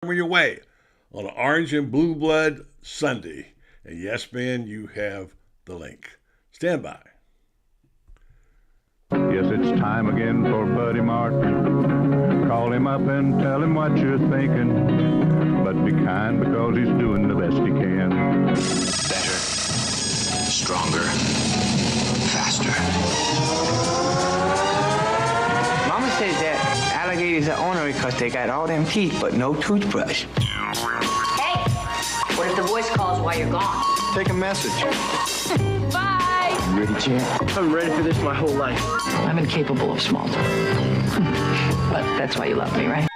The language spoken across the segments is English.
your way on an Orange and Blue Blood Sunday. And yes, Ben, you have the link. Stand by. Yes, it's time again for Buddy Martin. Call him up and tell him what you're thinking. But be kind because he's doing the best he can. Better, stronger, faster. Mama says that alligators are ornery because they got all them teeth but no toothbrush. Hey, what if the voice calls while you're gone? Take a message. Bye. You ready, champ? I'm ready for this my whole life. I'm incapable of small talk. But that's why you love me, right?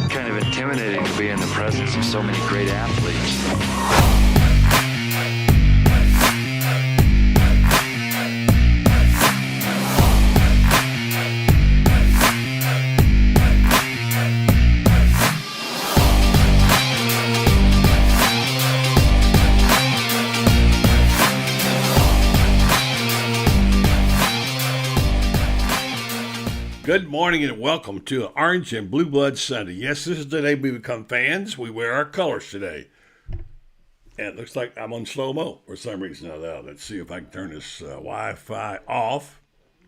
Kind of intimidating to be in the presence of so many great athletes. Good morning and welcome to Orange and Blue Blood Sunday. Yes, this is the day we become fans. We wear our colors today. And it looks like I'm on slow-mo for some reason. Now, let's see if I can turn this Wi-Fi off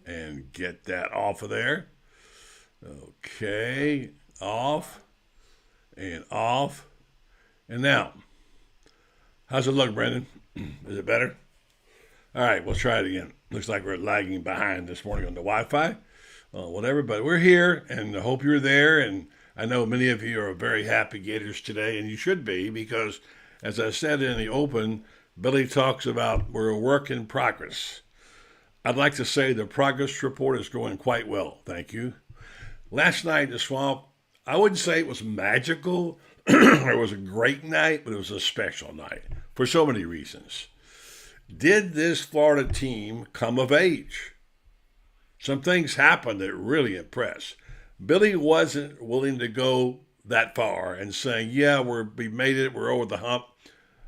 and get that off of there. Okay, off and off. And now, how's it look, Brendan? Is it better? All right, we'll try it again. Looks like we're lagging behind this morning on the Wi-Fi. Whatever, but we're here, and I hope you're there, and I know many of you are very happy Gators today, and you should be, because, as I said in the open, Billy talks about we're a work in progress. I'd like to say the progress report is going quite well, thank you. Last night, the Swamp, I wouldn't say it was magical, or it was a great night, but it was a special night, for so many reasons. Did this Florida team come of age? Some things happened that really impressed. Billy wasn't willing to go that far and saying, yeah, we made it, we're over the hump.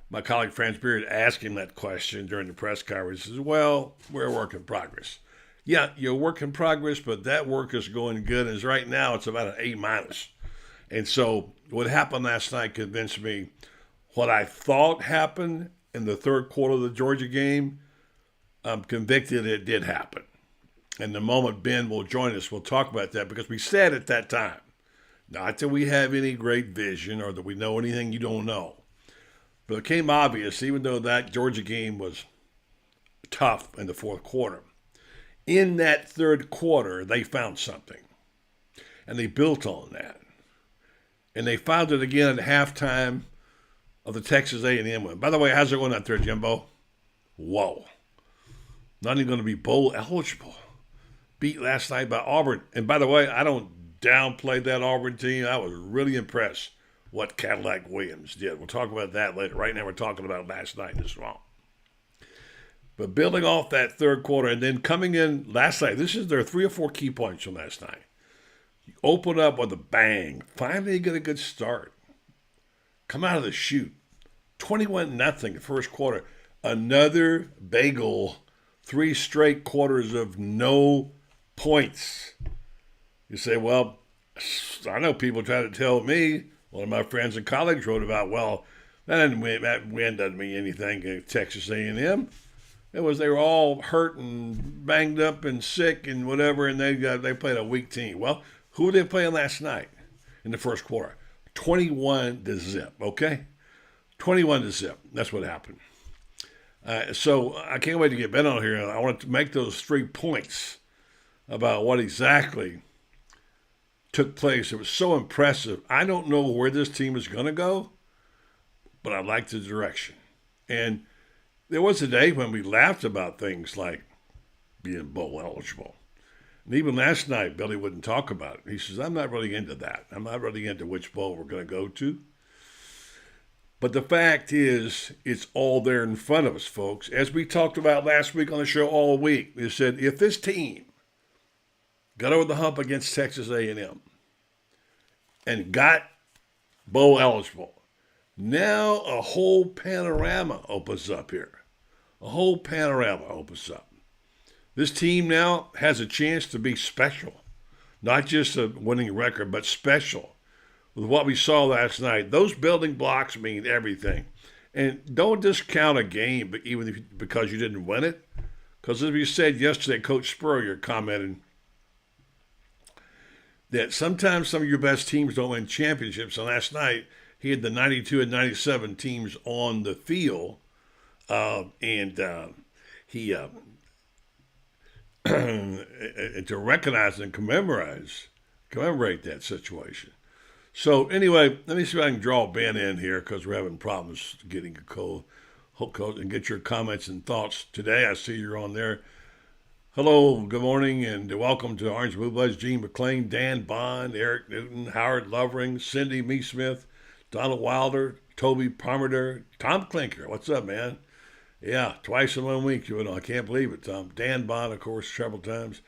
My colleague Franz Beard asked him that question during the press conference. He says, well, we're a work in progress. Yeah, you're a work in progress, but that work is going good. As right now, it's about an A-. And so what happened last night convinced me what I thought happened in the third quarter of the Georgia game. I'm convicted it did happen. And the moment Ben will join us, we'll talk about that, because we said at that time, not that we have any great vision or that we know anything you don't know, but it became obvious, even though that Georgia game was tough in the fourth quarter, in that third quarter, they found something. And they built on that. And they found it again at halftime of the Texas A&M win. By the way, how's it going out there, Jimbo? Whoa. Not even going to be bowl eligible. Beat last night by Auburn. And by the way, I don't downplay that Auburn team. I was really impressed what Cadillac Williams did. We'll talk about that later. Right now we're talking about last night in the Swamp. But building off that third quarter and then coming in last night, this is their 3 or 4 key points from last night. You open up with a bang. Finally get a good start. Come out of the chute. 21-0 the first quarter. Another bagel. 3 straight quarters of no points. You say, well, I know people try to tell me, one of my friends in college wrote about, well, that win doesn't mean anything at Texas A&M. They were all hurt and banged up and sick and whatever, and they played a weak team. Well, who were they playing last night in the first quarter? 21-0, okay? 21-0. That's what happened. So I can't wait to get Ben on here. I want to make those 3 points about what exactly took place. It was so impressive. I don't know where this team is going to go, but I like the direction. And there was a day when we laughed about things like being bowl eligible. And even last night, Billy wouldn't talk about it. He says, I'm not really into that. I'm not really into which bowl we're going to go to. But the fact is, it's all there in front of us, folks. As we talked about last week on the show all week, we said if this team got over the hump against Texas A&M and got bowl eligible, now a whole panorama opens up here. A whole panorama opens up. This team now has a chance to be special, not just a winning record, but special. with what we saw last night. Those building blocks mean everything. And don't discount a game because you didn't win it. Because as we said yesterday, Coach Spurrier commented that sometimes some of your best teams don't win championships. And last night, he had the 92 and 97 teams on the field. He to recognize and commemorate that situation. So anyway, let me see if I can draw Ben in here because we're having problems getting a cold and get your comments and thoughts today. I see you're on there. Hello, good morning, and welcome to Orange Blue Bloods. Gene McClain, Dan Bond, Eric Newton, Howard Lovering, Cindy Meesmith, Donald Wilder, Toby Parmenter, Tom Clinker. What's up, man? Yeah, twice in 1 week. I can't believe it, Tom. Dan Bond, of course, several times.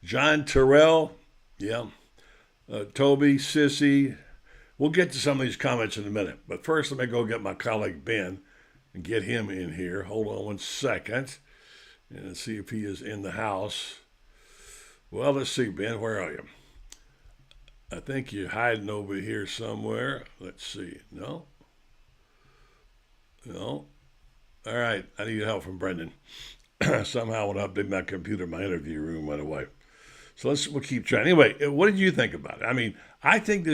John Terrell, yeah. Toby, Sissy. We'll get to some of these comments in a minute. But first, let me go get my colleague Ben and get him in here. Hold on 1 second and see if he is in the house. Well, let's see, Ben. Where are you? I think you're hiding over here somewhere. Let's see. No? All right. I need help from Brendan. Somehow when I updated my computer, my interview room went away. So we'll keep trying. Anyway, what did you think about it? I mean, I think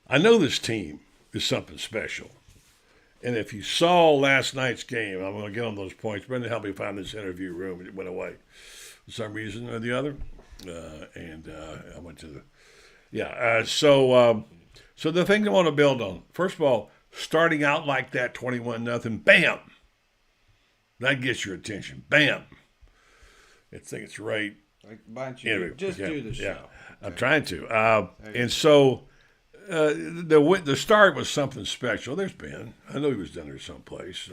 I know this team is something special. And if you saw last night's game, I'm going to get on those points. Brendan helped me find this interview room. It went away for some reason or the other. I went to so the thing I want to build on, first of all, starting out like that, 21-0, bam. That gets your attention. Bam. I think it's right. Why don't you do the show? Yeah, okay. I'm trying to. And so the start was something special. There's Ben. I know he was down there someplace.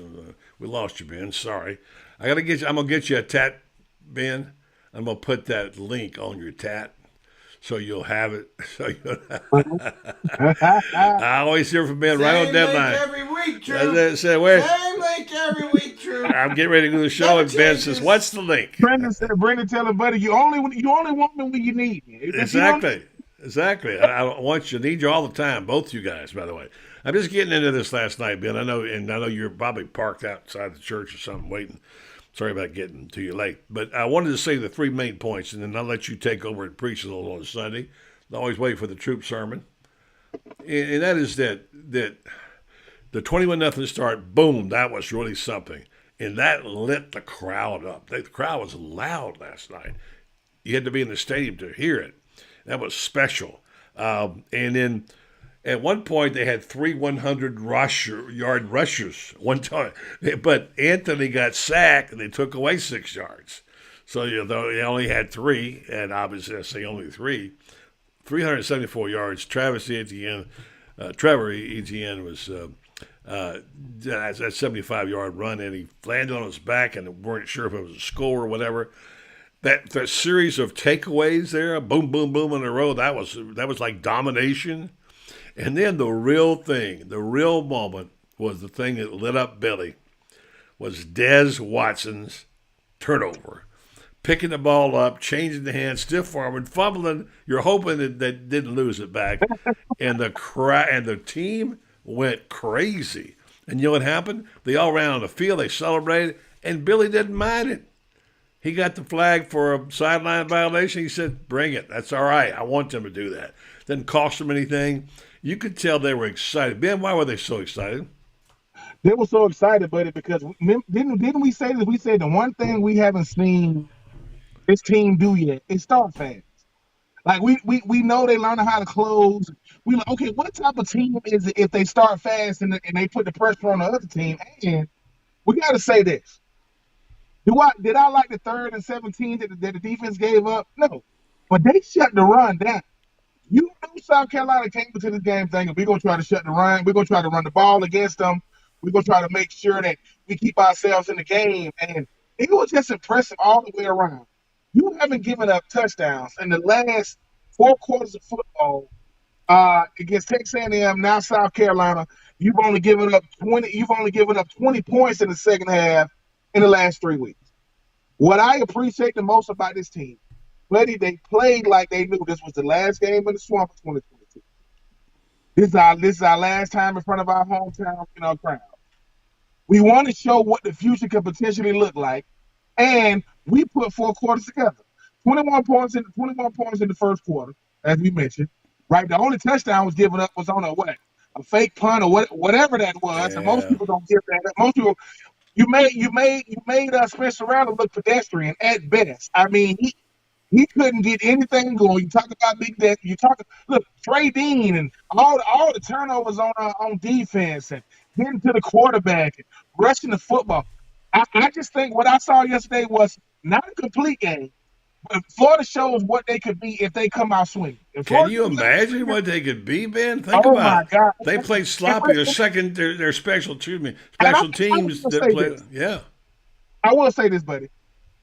We lost you, Ben. Sorry. I'm gonna get you a tat, Ben. I'm gonna put that link on your tat, so you'll have it. I always hear from Ben right on deadline. Same link every week, Drew. Same link every week, Drew. I'm getting ready to do the show, and Ben says, "What's the link?" Brendan tell him, buddy, you only want me when you need me. Exactly. I need you all the time, both you guys, by the way. I'm just getting into this last night, Ben. I know you're probably parked outside the church or something waiting. Sorry about getting to you late. But I wanted to say the 3 main points, and then I'll let you take over and preach a little on Sunday. I always wait for the Troupe sermon. And that is that the 21-0 start, boom, that was really something. And that lit the crowd up. The crowd was loud last night. You had to be in the stadium to hear it. That was special. And then at one point they had 3 100-yard rushers one time. But Anthony got sacked and they took away 6 yards. So they only had 3, and obviously I say only 3. 374 yards. Trevor Etienne was that 75-yard run, and he landed on his back and weren't sure if it was a score or whatever. That series of takeaways there, boom, boom, boom in a row, that was like domination. And then the real moment was the thing that lit up Billy, was Dez Watson's turnover. Picking the ball up, changing the hand, stiff forward, fumbling. You're hoping that they didn't lose it back. And the team went crazy. And you know what happened? They all ran on the field, they celebrated, and Billy didn't mind it. He got the flag for a sideline violation. He said, bring it. That's all right. I want them to do that. Didn't cost them anything. You could tell they were excited. Ben, why were they so excited? They were so excited, buddy, because didn't we say that? We said the one thing we haven't seen this team do yet is start fast. Like we know they learn how to close. We like, okay, what type of team is it if they start fast and they put the pressure on the other team? And we got to say this. Did I like the 3rd and 17 that the defense gave up? No. But they shut the run down. You know South Carolina came into this game thinking we're going to try to shut the run. We're going to try to run the ball against them. We're going to try to make sure that we keep ourselves in the game. And it was just impressive all the way around. You haven't given up touchdowns in the last 4 quarters of football against Texas A&M, now South Carolina. You've only given up 20 points in the second half in the last 3 weeks. What I appreciate the most about this team, buddy, they played like they knew this was the last game in the swamp of 2022. This is our last time in front of our hometown, crowd. We want to show what the future could potentially look like, and we put 4 quarters together. 21 points in the first quarter, as we mentioned. Right, the only touchdown was given up was on a fake punt or whatever that was, and most people don't give that. Most people, you made Spencer Rattler look pedestrian at best. I mean, he couldn't get anything going. You talk about big death. Look, Trey Dean and all the turnovers on defense and getting to the quarterback and rushing the football. I just think what I saw yesterday was not a complete game, but Florida shows what they could be if they come out swinging. Can you imagine what they could be, Ben? Think about it. God. They played sloppy. Their special teams that play. Yeah. I will say this, buddy.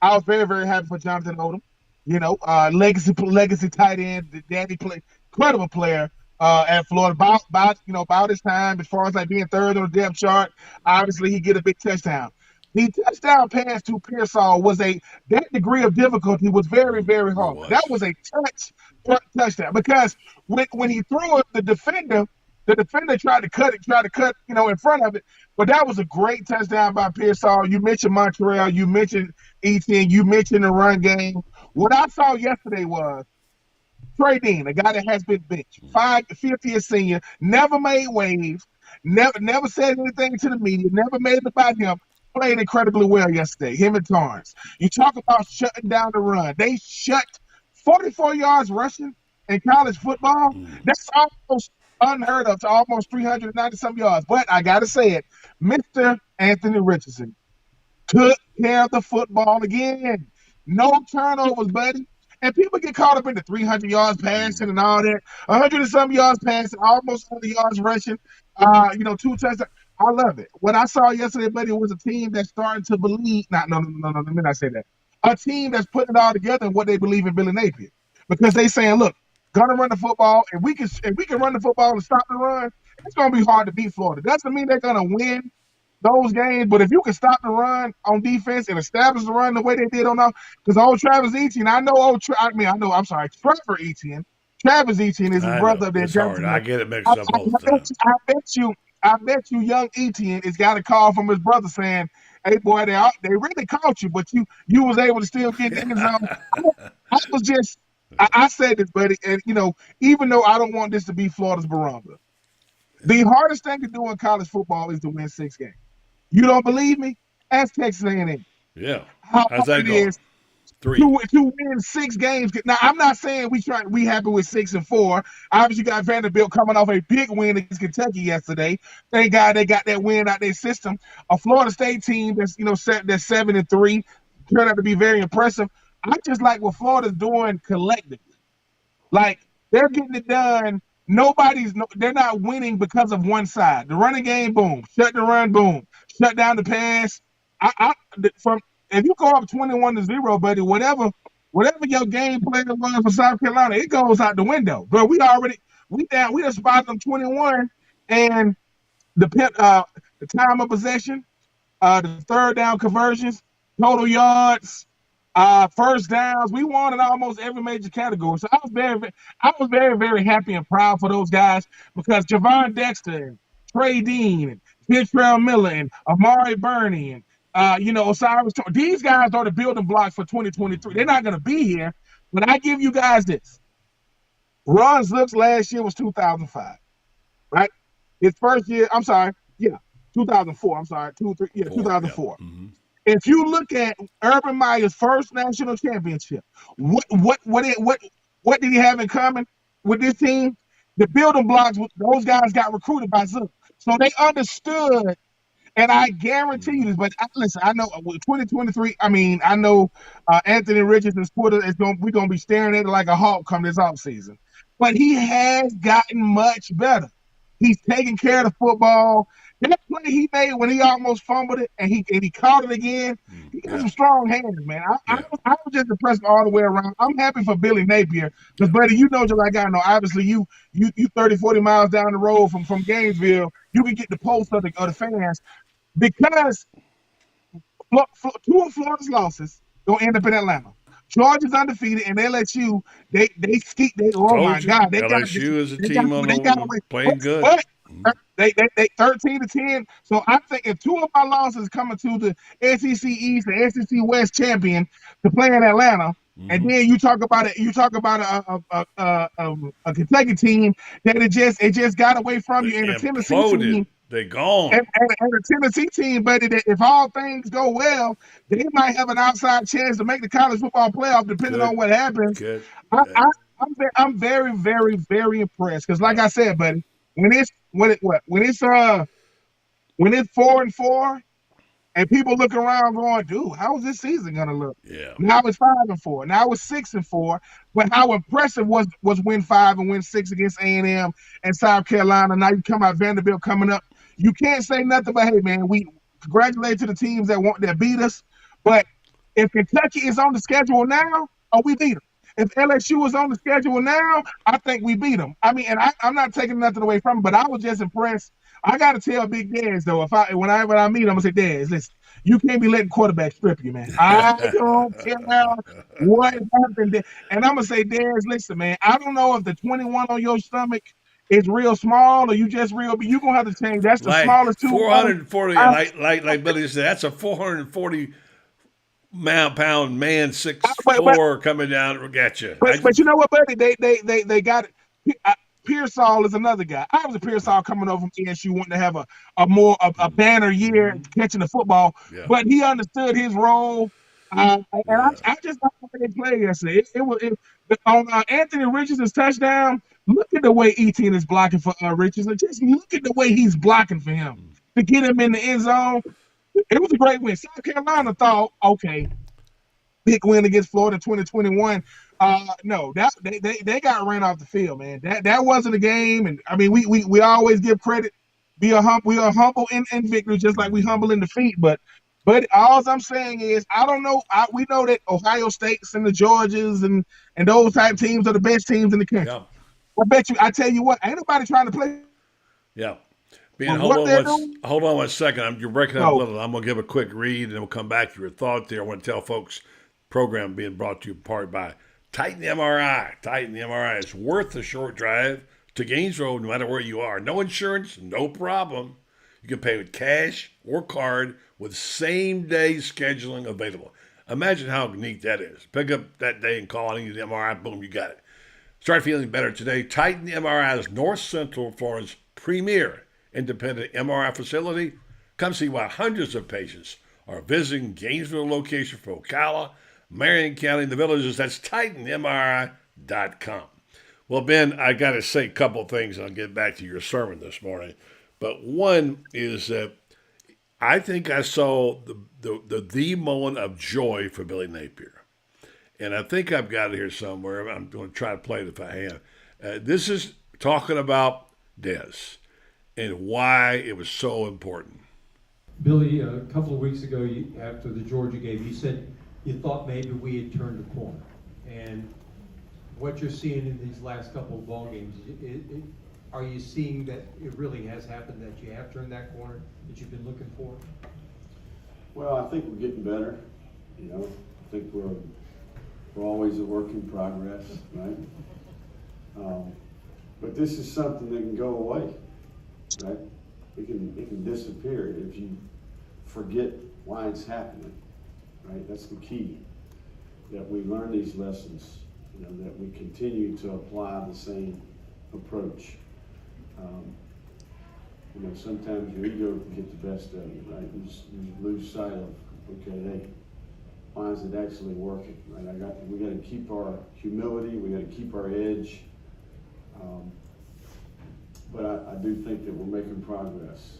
I was very, very happy for Jonathan Odom. Legacy tight end, the daddy play, incredible player at Florida. About his time, as far as like being third on the depth chart, obviously he get a big touchdown. The touchdown pass to Pearsall that degree of difficulty was very, very hard. That was a touchdown because when he threw it, the defender tried to cut in front of it. But that was a great touchdown by Pearsall. You mentioned Montreal, you mentioned Etienne, you mentioned the run game. What I saw yesterday was Trey Dean, a guy that has been benched, 50th senior, never made waves, never said anything to the media, never made it about him, played incredibly well yesterday, him and Torrance. You talk about shutting down the run. They shut 44 yards rushing in college football. That's almost unheard of, to almost 390-some yards. But I got to say it, Mr. Anthony Richardson took care of the football again. No turnovers, buddy. And people get caught up in the 300 yards passing and all that. 100 and some yards passing, almost 100 yards rushing, 2 touchdowns. I love it. What I saw yesterday, buddy, was a team that's starting to believe. No, let me not say that. A team that's putting it all together in what they believe in Billy Napier. Because they saying, look, gonna run the football, and we can run the football and stop the run, it's gonna be hard to beat Florida. Doesn't mean they're gonna win those games, but if you can stop the run on defense and establish the run the way they did because old Travis Etienne, Trevor Etienne. Travis Etienne is his brother up there. It's hard. I get it mixed up all the time. I bet you young Etienne has got a call from his brother saying, hey, boy, they really caught you, but you was able to still get in the zone. I said this, buddy, and, even though I don't want this to be Florida's barometer, the hardest thing to do in college football is to win 6 games. You don't believe me? Ask Texas A&M. Yeah. How's that going? 3. To win 6 games. Now, I'm not saying we happy with 6 and 4. Obviously, you got Vanderbilt coming off a big win against Kentucky yesterday. Thank God they got that win out their system. A Florida State team that's 7 and 3 turned out to be very impressive. I just like what Florida's doing collectively. Like, they're getting it done. They're not winning because of one side. The running game, boom. Shut the run, boom. Shut down the pass. If you go up 21-0, buddy, whatever your game plan was for South Carolina, it goes out the window. But we just spotted them 21, and the time of possession, the third down conversions, total yards, first downs. We won in almost every major category. So I was very, very happy and proud for those guys because Javon Dexter and Trey Dean and Kentrell Miller and Amari Burney and Osiris. These guys are the building blocks for 2023. They're not going to be here, but I give you guys this. Ron's looks last year was 2005, right? His first year, 2004. 2004. Mm-hmm. If you look at Urban Meyer's first national championship, what did he have in common with this team? The building blocks, those guys got recruited by Zoom. So they understood, and I guarantee you this, but listen, I know with 2023, I know Anthony Richardson's Twitter we're going to be staring at it like a hawk come this offseason. But he has gotten much better. He's taking care of the football. That play he made when he almost fumbled it and he caught it again, he got some strong hands, man. I was just impressed all the way around. I'm happy for Billy Napier because, buddy, just like I know, obviously you 30, 40 miles down the road from Gainesville, you can get the pulse of the fans because 2 of Florida's losses going to end up in Atlanta. Georgia's undefeated, and LSU, they ski. Oh Told my you, God, LSU is a team on they got the away. playing good. They 13-10. So I think if two of my losses coming to the SEC East and SEC West champion to play in Atlanta, and then you talk about it. You talk about a Kentucky team that it just got away from They you, and a Tennessee imploded. team. They gone. And a Tennessee team, but if all things go well, they might have an outside chance to make the college football playoff, depending on what happens. I'm very, very, very impressed because, like I said, buddy, when it's 4-4, and people look around going, dude, how is this season gonna look? Yeah. Now it's 5-4. Now it's 6-4. But how impressive was win 5 and win 6 against A&M and South Carolina? Now you come out Vanderbilt coming up. You can't say nothing but, hey man, we congratulate to the teams that beat us. But if Kentucky is on the schedule now, we beat them. If LSU is on the schedule now, I think we beat them. I mean, and I'm not taking nothing away from them, but I was just impressed. I got to tell Big Daz, though, when I meet him, I'm going to say, Daz, listen, you can't be letting quarterbacks strip you, man. I don't care what happened. And I'm going to say, Daz, listen, man, I don't know if the 21 on your stomach is real small or you just real big. You're going to have to change. That's the smallest 440, like Billy said, that's a 440 pound man, 6'4", coming down at you. But you know what, buddy? They got it. Pearsall is another guy. I was a Pearsall coming over from ESU, wanting to have a banner year catching the football, but he understood his role. I just like the way they played yesterday. On Anthony Richardson's touchdown. Look at the way Etienne is blocking for Richardson. Just look at the way he's blocking for him to get him in the end zone. It was a great win. South Carolina thought, okay, big win against Florida in 2021. No, that they got ran off the field, man. That wasn't a game, and I mean we always give credit. We are humble in victory, just like we humble in defeat. But all I'm saying is, I don't know. We know that Ohio States and the Georgias and those type teams are the best teams in the country. Yeah. I tell you what, ain't nobody trying to play. Yeah. Hold on 1 second. You're breaking up a little. I'm going to give a quick read, and then we'll come back to your thought there. I want to tell folks, program being brought to you in part by Titan MRI. Titan MRI is worth the short drive to Gainesville, no matter where you are. No insurance, no problem. You can pay with cash or card with same-day scheduling available. Imagine how unique that is. Pick up that day and call any of the MRI, boom, you got it. Start feeling better today. Titan MRI is North Central Florida's premier independent MRI facility. Come see why hundreds of patients are visiting Gainesville location for Ocala, Marion County, and the villages. That's TitanMRI.com. Well, Ben, I got to say a couple of things, and I'll get back to your sermon this morning. But one is that I think I saw the moment of joy for Billy Napier. And I think I've got it here somewhere. I'm going to try to play it if I have. This is talking about Dez and why it was so important. Billy, a couple of weeks ago, after the Georgia game, you said you thought maybe we had turned the corner. And what you're seeing in these last couple of ball games, are you seeing that it really has happened, that you have turned that corner that you've been looking for? Well, I think we're getting better. I think we're always a work in progress, right? But this is something that can go away, right? It can disappear if you forget why it's happening, right? That's the key, that we learn these lessons, that we continue to apply the same approach. Sometimes your ego can get the best of you, right? You just lose sight of, okay, hey, why is it actually working, right? We got to keep our humility, we got to keep our edge. But I do think that we're making progress.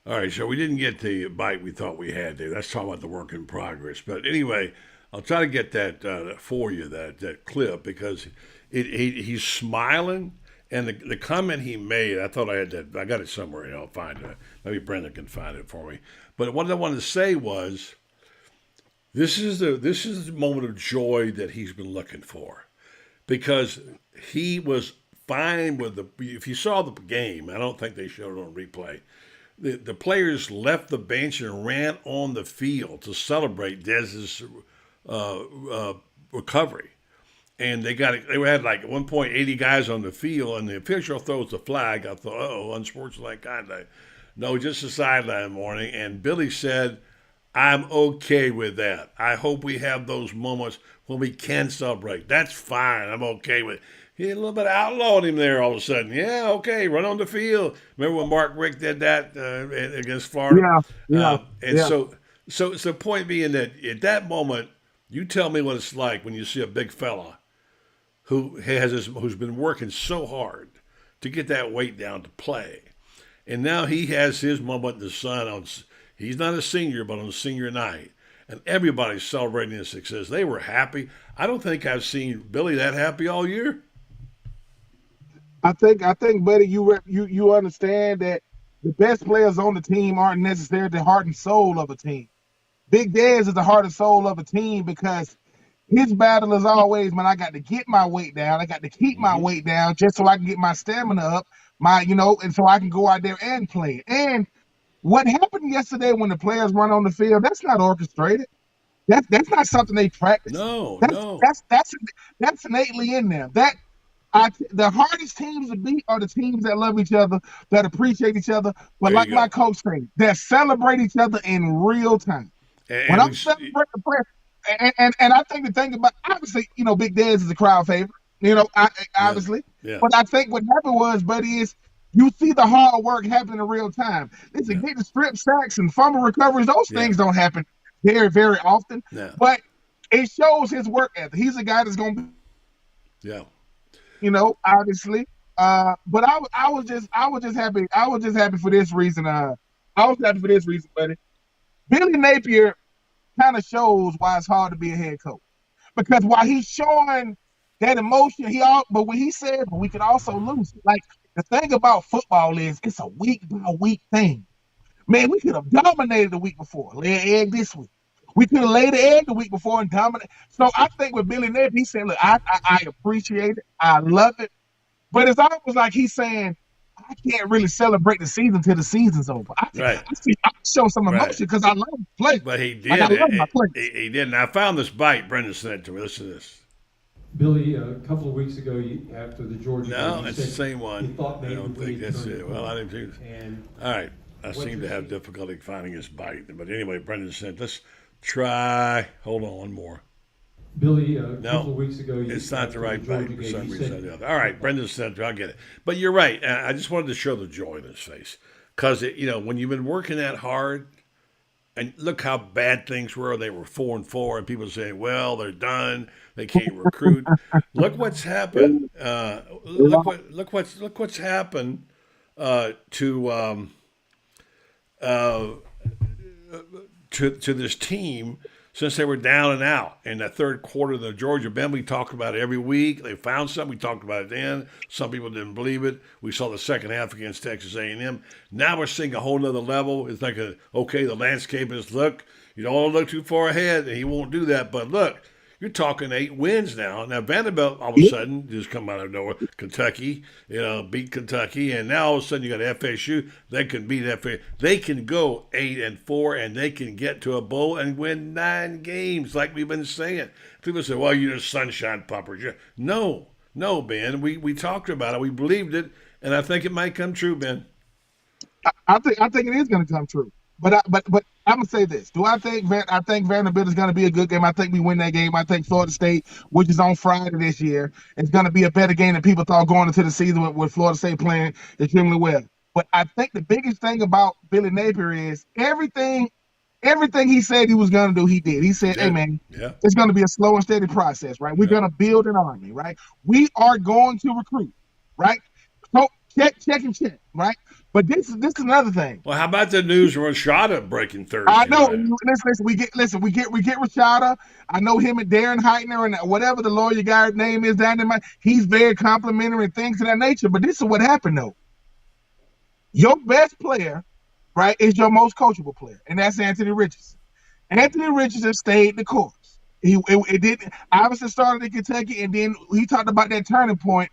All right, so we didn't get the bite we thought we had there. That's talking about the work in progress. But anyway, I'll try to get that for you, that clip, because he's smiling. And the comment he made, I thought I had that. I got it somewhere. I'll find it. Maybe Brendan can find it for me. But what I wanted to say was, this is the moment of joy that he's been looking for, because he was fine with if you saw the game, I don't think they showed it on replay. The players left the bench and ran on the field to celebrate Dez's recovery. And they had like at one point 80 guys on the field, and the official throws the flag. I thought, oh, unsportsmanlike conduct. No, just a sideline warning. And Billy said, I'm okay with that. I hope we have those moments when we can celebrate. That's fine. I'm okay with it. He had a little bit of outlawed him there all of a sudden. Yeah, okay, run on the field. Remember when Mark Richt did that against Florida? So the point being that at that moment, you tell me what it's like when you see a big fella who's been working so hard to get that weight down to play, and now he has his moment in the sun. He's not a senior, but on senior night, and everybody's celebrating his success. They were happy. I don't think I've seen Billy that happy all year. I think, buddy, you understand that the best players on the team aren't necessarily the heart and soul of a team. Big Dez is the heart and soul of a team because his battle is always, man, I got to get my weight down. I got to keep my weight down just so I can get my stamina up, and so I can go out there and play. And what happened yesterday when the players run on the field, that's not orchestrated. That's not something they practice. No. That's innately in them. The hardest teams to beat are the teams that love each other, that appreciate each other. But like my coach said, that celebrate each other in real time. When I'm celebrating the player, and I think the thing about, obviously, Big Dez is a crowd favorite, obviously. Yeah. But I think what happened was, buddy, is you see the hard work happen in real time. Listen, getting strip sacks and fumble recoveries, those things don't happen very, very often. Yeah. But it shows his work ethic. He's a guy that's going to be, obviously. But I was just happy. I was just happy for this reason. Buddy. Billy Napier kind of shows why it's hard to be a head coach, because while he's showing that emotion, but when he said, but we can also lose it. Like, the thing about football is it's a week by week thing. Man, we could have dominated the week before, lay an egg this week. We could have laid the egg the week before and dominated. So I think with Billy Napier, he said, look, I appreciate it. I love it. But it's almost like he's saying, I can't really celebrate the season until the season's over. I show some emotion because I love to play. But he did. I love my play. He did. And I found this bite Brendan sent to me. Listen to this. Billy, a couple of weeks ago, after the Georgia game, it's the same one. I don't think that's it. Well, I didn't do that. All right. I seem to have difficulty finding his bite. But anyway, Brendan said, let's try. Hold on, one more. Billy, a couple of weeks ago, it's not the right bite for some reason or the other. All right, Brendan said, I'll get it. But you're right. I just wanted to show the joy in his face. Because, when you've been working that hard, and look how bad things were. They were 4-4, and people saying, well, they're done. They can't recruit. Look what's happened. Look what's happened to this team since they were down and out in that third quarter of the Georgia Bend. We talked about it every week. They found something. We talked about it then. Some people didn't believe it. We saw the second half against Texas A&M. Now we're seeing a whole nother level. It's like, the landscape is, look, you don't want to look too far ahead, and he won't do that. But look, you're talking 8 wins now. Now Vanderbilt all of a sudden just come out of nowhere. Kentucky, beat Kentucky, and now all of a sudden you got FSU. They can beat FSU. They can go 8-4, and they can get to a bowl and win 9 games, like we've been saying. People say, "Well, you're just sunshine pumpers." No, Ben. We talked about it. We believed it, and I think it might come true, Ben. I think it is going to come true. But I'm gonna say this: I think Vanderbilt is gonna be a good game. I think we win that game. I think Florida State, which is on Friday this year, is gonna be a better game than people thought going into the season with Florida State playing extremely well. But I think the biggest thing about Billy Napier is everything he said he was gonna do, he did. He said, "Hey man, it's gonna be a slow and steady process, right? We're gonna build an army, right? We are going to recruit, right? So check, right? But this is another thing. Well, how about the news of Rashada breaking Thursday? I know. Listen, we get Rashada. I know him and Darren Heitner and whatever the lawyer guy's name is down there. He's very complimentary and things of that nature. But this is what happened though. Your best player, right, is your most coachable player, and that's Anthony Richardson. Anthony Richardson stayed the course. It did obviously started in Kentucky, and then he talked about that turning point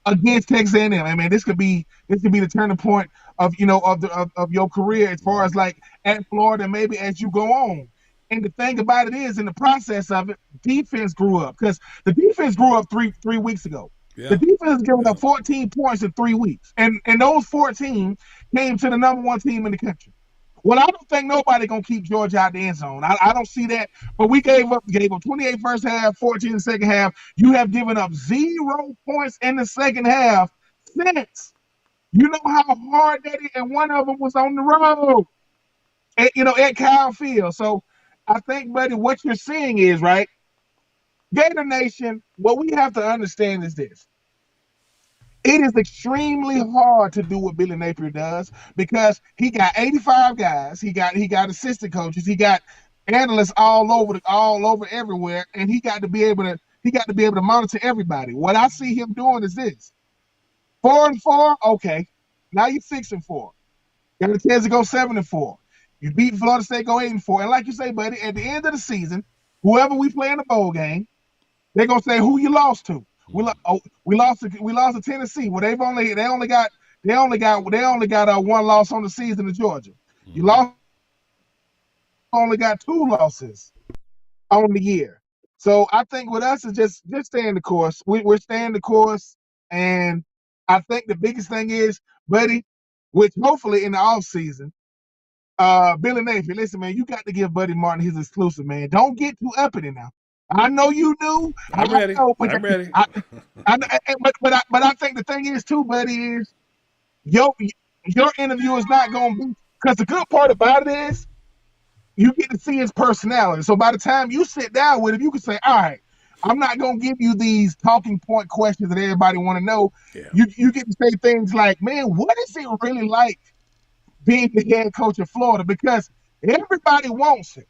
against Texas A&M. I mean, this could be the turning point of your career as far as like at Florida, maybe as you go on. And the thing about it is, in the process of it, defense grew up because the defense grew up three weeks ago. Yeah. The defense is giving up 14 points in 3 weeks, and those 14 came to the number one team in the country. Well, I don't think nobody gonna keep Georgia out the end zone. I don't see that. But we gave up 28 first half, 14 in the second half. You have given up 0 points in the second half since. You know how hard that is, and one of them was on the road, at Kyle Field. So I think, buddy, what you're seeing is, right, Gator Nation, what we have to understand is this. It is extremely hard to do what Billy Napier does because he got 85 guys, he got assistant coaches, he got analysts all over everywhere, and he got to be able to monitor everybody. What I see him doing is this: 4-4, okay. Now you're 6-4. Got a chance to go 7-4. You beat Florida State, go 8-4. And like you say, buddy, at the end of the season, whoever we play in the bowl game, they're gonna say who you lost to. We lost to Tennessee. Well, they only got one loss on the season to Georgia. You only got 2 losses on the year. So I think with us is just staying the course. We're staying the course, and I think the biggest thing is, buddy, which hopefully in the off season, Billy Napier, listen, man, you got to give Buddy Martin his exclusive, man. Don't get too uppity now. I know you do. I'm ready. I'm ready. But I think the thing is too, buddy, is your interview is not going to be, because the good part about it is you get to see his personality. So by the time you sit down with him, you can say, all right, I'm not going to give you these talking point questions that everybody want to know. Yeah. You get to say things like, man, what is it really like being the head coach of Florida? Because everybody wants it.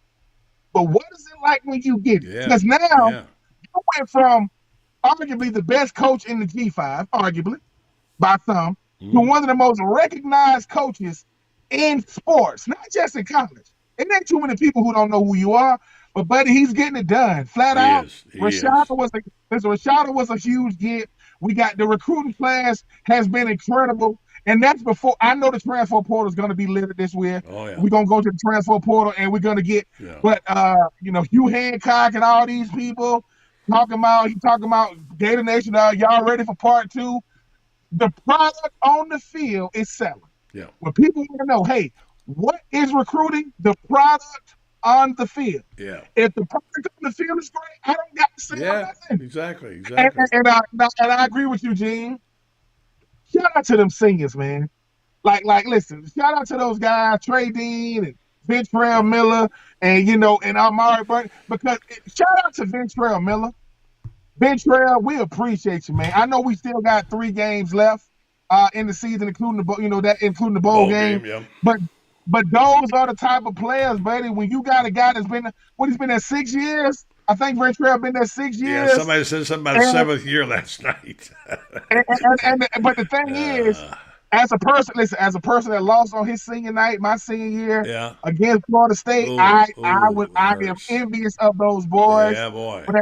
But what is it like when you get it? Because now you went from arguably the best coach in the G5, arguably, by some, to one of the most recognized coaches in sports, not just in college. It ain't too many people who don't know who you are, but buddy, he's getting it done. Flat out. Rashada was a huge get. We got the recruiting class has been incredible. And that's before I know the transfer portal is going to be littered this year. Oh, yeah. We're going to go to the transfer portal and we're going to get, but Hugh Hancock and all these people talking about Gator Nation. Y'all ready for part 2? The product on the field is selling. Yeah. When people want to know, hey, what is recruiting? The product on the field. Yeah. If the product on the field is great, I don't got to say nothing. Exactly. And I agree with you, Gene. Shout out to them seniors, man. Like, listen, shout out to those guys, Trey Dean and Ventrell Miller, and Amari Burton. Because shout out to Ventrell Miller. Ventrell, we appreciate you, man. I know we still got 3 games left in the season, including the bowl game. Yeah. But those are the type of players, buddy. When you got a guy that's he's been there 6 years. I think Ventrell been there 6 years. Yeah, somebody said something about a 7th year last night. But the thing is, as a person that lost on his senior night, my senior year against Florida State, I am envious of those boys. Yeah, boy. But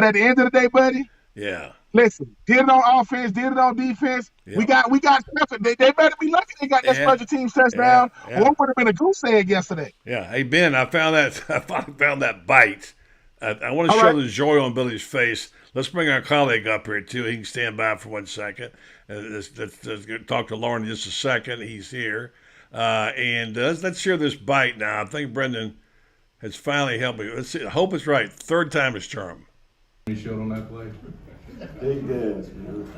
at the end of the day, buddy. Yeah. Listen, did it on offense, did it on defense. Yeah. We got nothing. They better be lucky they got that special teams touchdown. Yeah. One would have been a goose egg yesterday. Yeah. Hey Ben, I finally found that bite. I want to show the joy on Billy's face. Let's bring our colleague up here, too. He can stand by for 1 second. Let's talk to Loren in just a second. He's here. And let's share this bite now. I think Brendan has finally helped me. Let's see. I hope it's right. 3rd time is charm. He showed on that play. Big dance, man.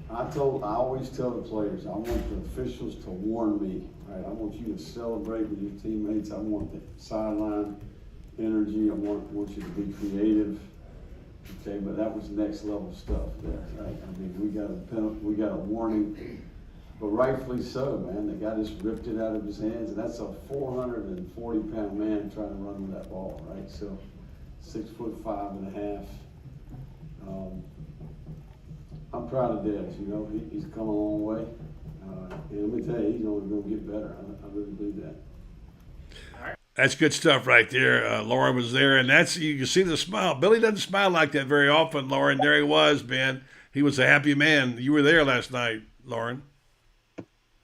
I always tell the players, I want the officials to warn me. Right? I want you to celebrate with your teammates. I want the sideline energy. I want you to be creative. Okay, but that was next level stuff there, right? I mean, we got a penalty, we got a warning, but rightfully so, man. The guy just ripped it out of his hands, and that's a 440-pound man trying to run with that ball, right? So 6'5.5". I'm proud of Dez. He's come a long way, and let me tell you, he's only going to get better. I really believe that. That's good stuff right there. Loren was there, and you can see the smile. Billy doesn't smile like that very often, Loren. There he was, Ben. He was a happy man. You were there last night, Loren.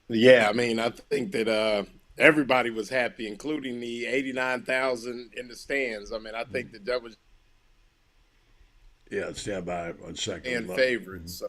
Yeah, I mean, I think that everybody was happy, including the 89,000 in the stands. I mean, I think that was stand by on second. fan favorites. So.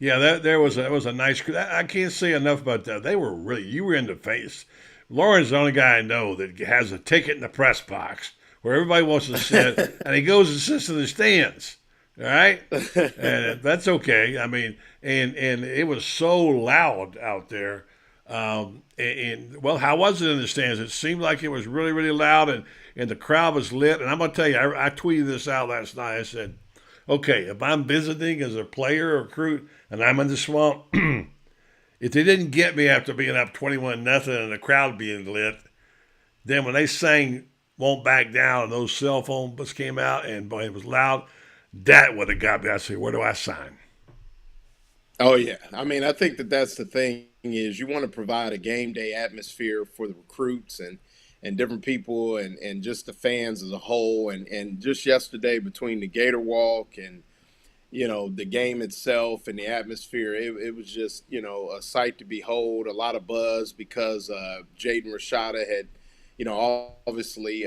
Yeah, that was a nice. I can't say enough about that. They were really. You were in the face. Loren's the only guy I know that has a ticket in the press box where everybody wants to sit, and he goes and sits in the stands. All right, and that's okay. I mean, and it was so loud out there. And well, how was it in the stands? It seemed like it was really, really loud, and the crowd was lit. And I'm gonna tell you, I tweeted this out last night. I said, okay, if I'm visiting as a player or recruit and I'm in the swamp, if they didn't get me after being up 21-0 and the crowd being lit, then when they sang "Won't Back Down" and those cell phones came out and boy, it was loud, that would have got me. I said, where do I sign? Oh yeah, I mean, I think that's the thing is you want to provide a game day atmosphere for the recruits and different people and just the fans as a whole. And just yesterday between the Gator Walk and, the game itself and the atmosphere, it was just, a sight to behold, a lot of buzz because Jaden Rashada had, obviously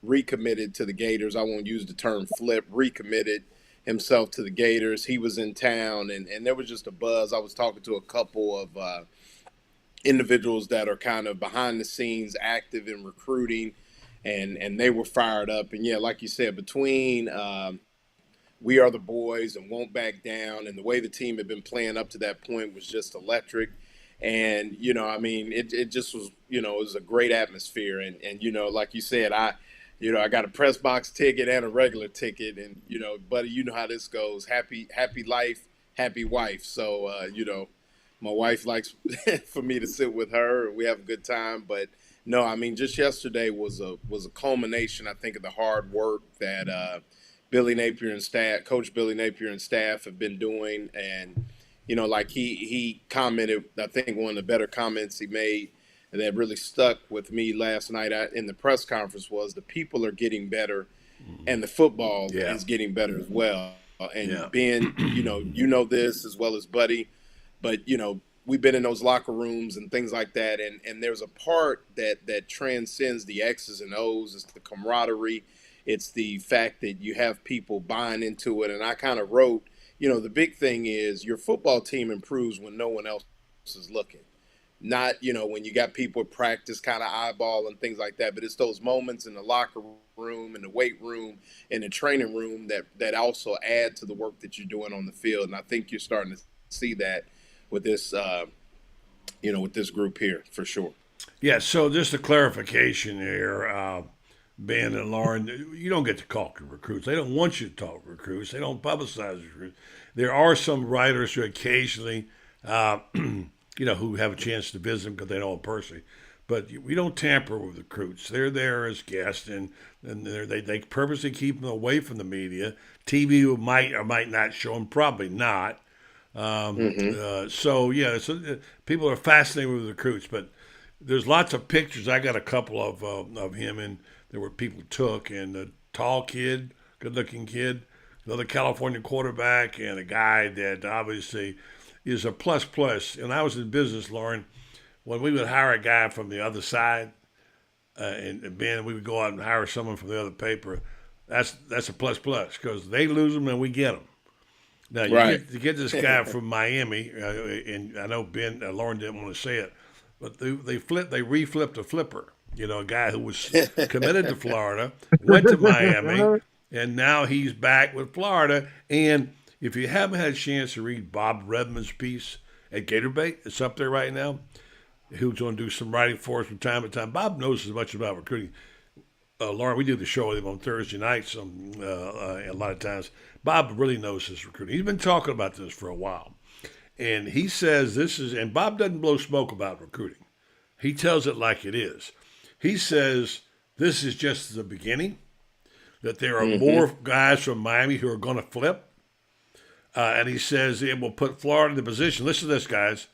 recommitted to the Gators. I won't use the term flip, recommitted himself to the Gators. He was in town and there was just a buzz. I was talking to a couple of individuals that are kind of behind the scenes active in recruiting and they were fired up. And yeah, like you said, between We Are the Boys and Won't Back Down and the way the team had been playing up to that point was just electric. And, it just was, it was a great atmosphere. And like you said, I got a press box ticket and a regular ticket, and buddy, you know how this goes. Happy life, happy wife. So my wife likes for me to sit with her, and we have a good time. But no, I mean, just yesterday was a culmination, I think, of the hard work that Billy Napier and staff, Coach Billy Napier and staff have been doing, and like he commented, I think one of the better comments he made that really stuck with me last night in the press conference was the people are getting better and the football is getting better as well. And Ben, you know this as well as Buddy, but we've been in those locker rooms and things like that. And there's a part that transcends the X's and O's. It's the camaraderie. It's the fact that you have people buying into it. And I kind of wrote, the big thing is your football team improves when no one else is looking. Not, when you got people at practice kind of eyeball and things like that, but it's those moments in the locker room, in the weight room, in the training room that also add to the work that you're doing on the field. And I think you're starting to see that with this, with this group here for sure. Yeah. So just a clarification here, Ben and Loren, you don't get to talk to recruits. They don't want you to talk to recruits. They don't publicize recruits. There are some writers who occasionally, who have a chance to visit them because they know them personally. But we don't tamper with recruits. They're there as guests, and they purposely keep them away from the media. TV might or might not show them, probably not. So people are fascinated with recruits, but there's lots of pictures. I got a couple of him, and there were people took, and a tall kid, good-looking kid, another California quarterback, and a guy that obviously is a plus. And I was in business, Loren, when we would hire a guy from the other side, and Ben, we would go out and hire someone from the other paper. That's a plus because they lose them and we get them. Now you get this guy from Miami, and I know Ben, Loren didn't want to say it, but they reflipped a flipper. A guy who was committed to Florida, went to Miami, and now he's back with Florida. And if you haven't had a chance to read Bob Redman's piece at Gatorbait, it's up there right now. Who's going to do some writing for us from time to time. Bob knows as much about recruiting. Loren, we do the show with him on Thursday nights a lot of times. Bob really knows his recruiting. He's been talking about this for a while. And he says and Bob doesn't blow smoke about recruiting. He tells it like it is. He says this is just the beginning, that there are more guys from Miami who are going to flip. And he says it will put Florida in the position, listen to this, guys,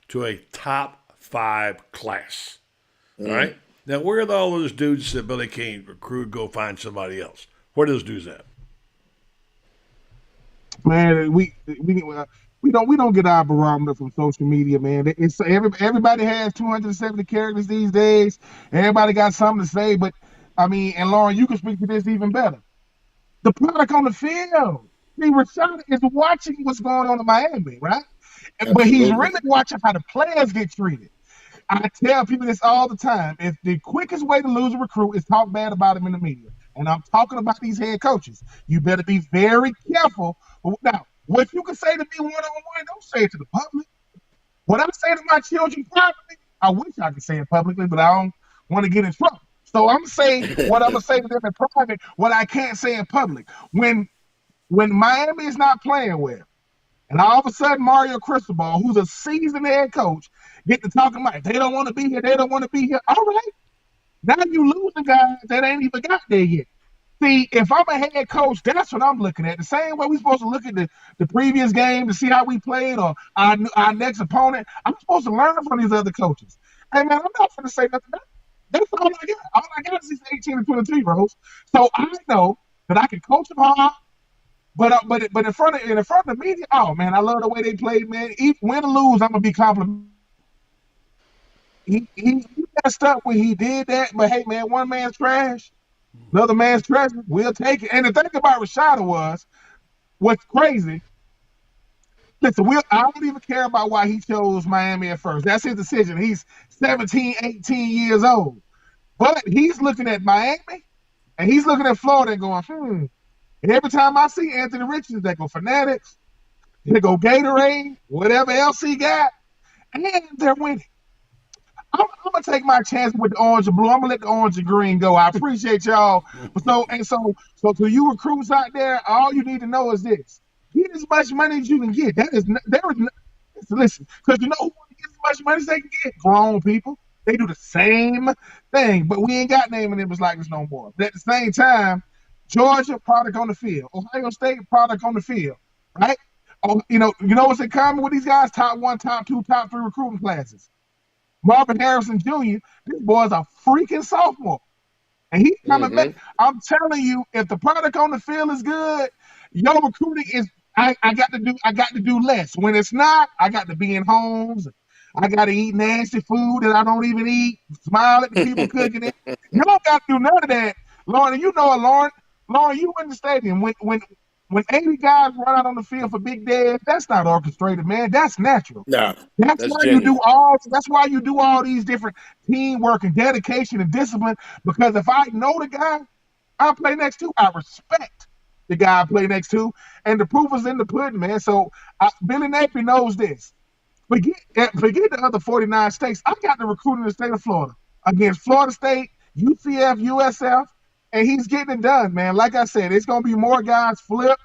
to a top 5 class. All right? Now, where are all those dudes that Billy can't recruit, go find somebody else? Where are those dudes at? Man, We don't get our barometer from social media, man. It's everybody has 270 characters these days. Everybody got something to say, but I mean, and Lauren, you can speak to this even better. The product on the field. See, Rashad is watching what's going on in Miami, right? But he's Absolutely. really watching how the players get treated. I tell people this all the time. If the quickest way to lose a recruit is talk bad about him in the media, and I'm talking about these head coaches, you better be very careful. Now, what you can say to me one-on-one, don't say it to the public. What I say to my children privately, I wish I could say it publicly, but I don't want to get in trouble. So I'm saying what I'm gonna say to them in private, what I can't say in public. When Miami is not playing well, and all of a sudden Mario Cristobal, who's a seasoned head coach, get to talking about they don't want to be here, they don't want to be here. All right, now you losing guys that ain't even got there yet. See, if I'm a head coach, that's what I'm looking at. The same way we're supposed to look at the previous game to see how we played or our next opponent. I'm supposed to learn from these other coaches. Hey, man, I'm not going to say nothing. That's all I got. All I got is these 18 and 22-year-olds. So I know that I can coach them hard, but in front of the media, oh, man, I love the way they played, man. Win or lose, I'm going to be complimented. He messed up when he did that, but hey, man, one man's trash. Another man's treasure, we'll take it. And the thing about Rashada was, what's crazy, listen, I don't even care about why he chose Miami at first. That's his decision. He's 17, 18 years old. But he's looking at Miami, and he's looking at Florida and going, And every time I see Anthony Richards, they go Fanatics, they go Gatorade, whatever else he got, and they're winning. I'm gonna take my chance with the orange and blue. I'm gonna let the orange and green go. I appreciate y'all. So to you recruits out there, all you need to know is this: get as much money as you can get. Listen, because you know who want to get as much money as they can get? Grown people. They do the same thing, but we ain't got naming it was like this no more. But at the same time, Georgia product on the field, Ohio State product on the field, right? Oh, you know what's in common with these guys? Top 1, top 2, top 3 recruiting classes. Marvin Harrison Jr., this boy's a freaking sophomore. And he's coming back. I'm telling you, if the product on the field is good, your recruiting is I got to do less. When it's not, I got to be in homes. I got to eat nasty food that I don't even eat, smile at the people cooking it. You don't got to do none of that. Lauren, you know it, Lauren, you in the stadium. When 80 guys run out on the field for big days, that's not orchestrated, man. That's natural. No, that's why genuine. That's why you do all these different teamwork and dedication and discipline. Because if I know the guy I play next to, I respect the guy I play next to, and the proof is in the pudding, man. So Billy Napier knows this. Forget the other 49 states. I got to recruit in the state of Florida against Florida State, UCF, USF. And he's getting it done, man. Like I said, it's going to be more guys flip.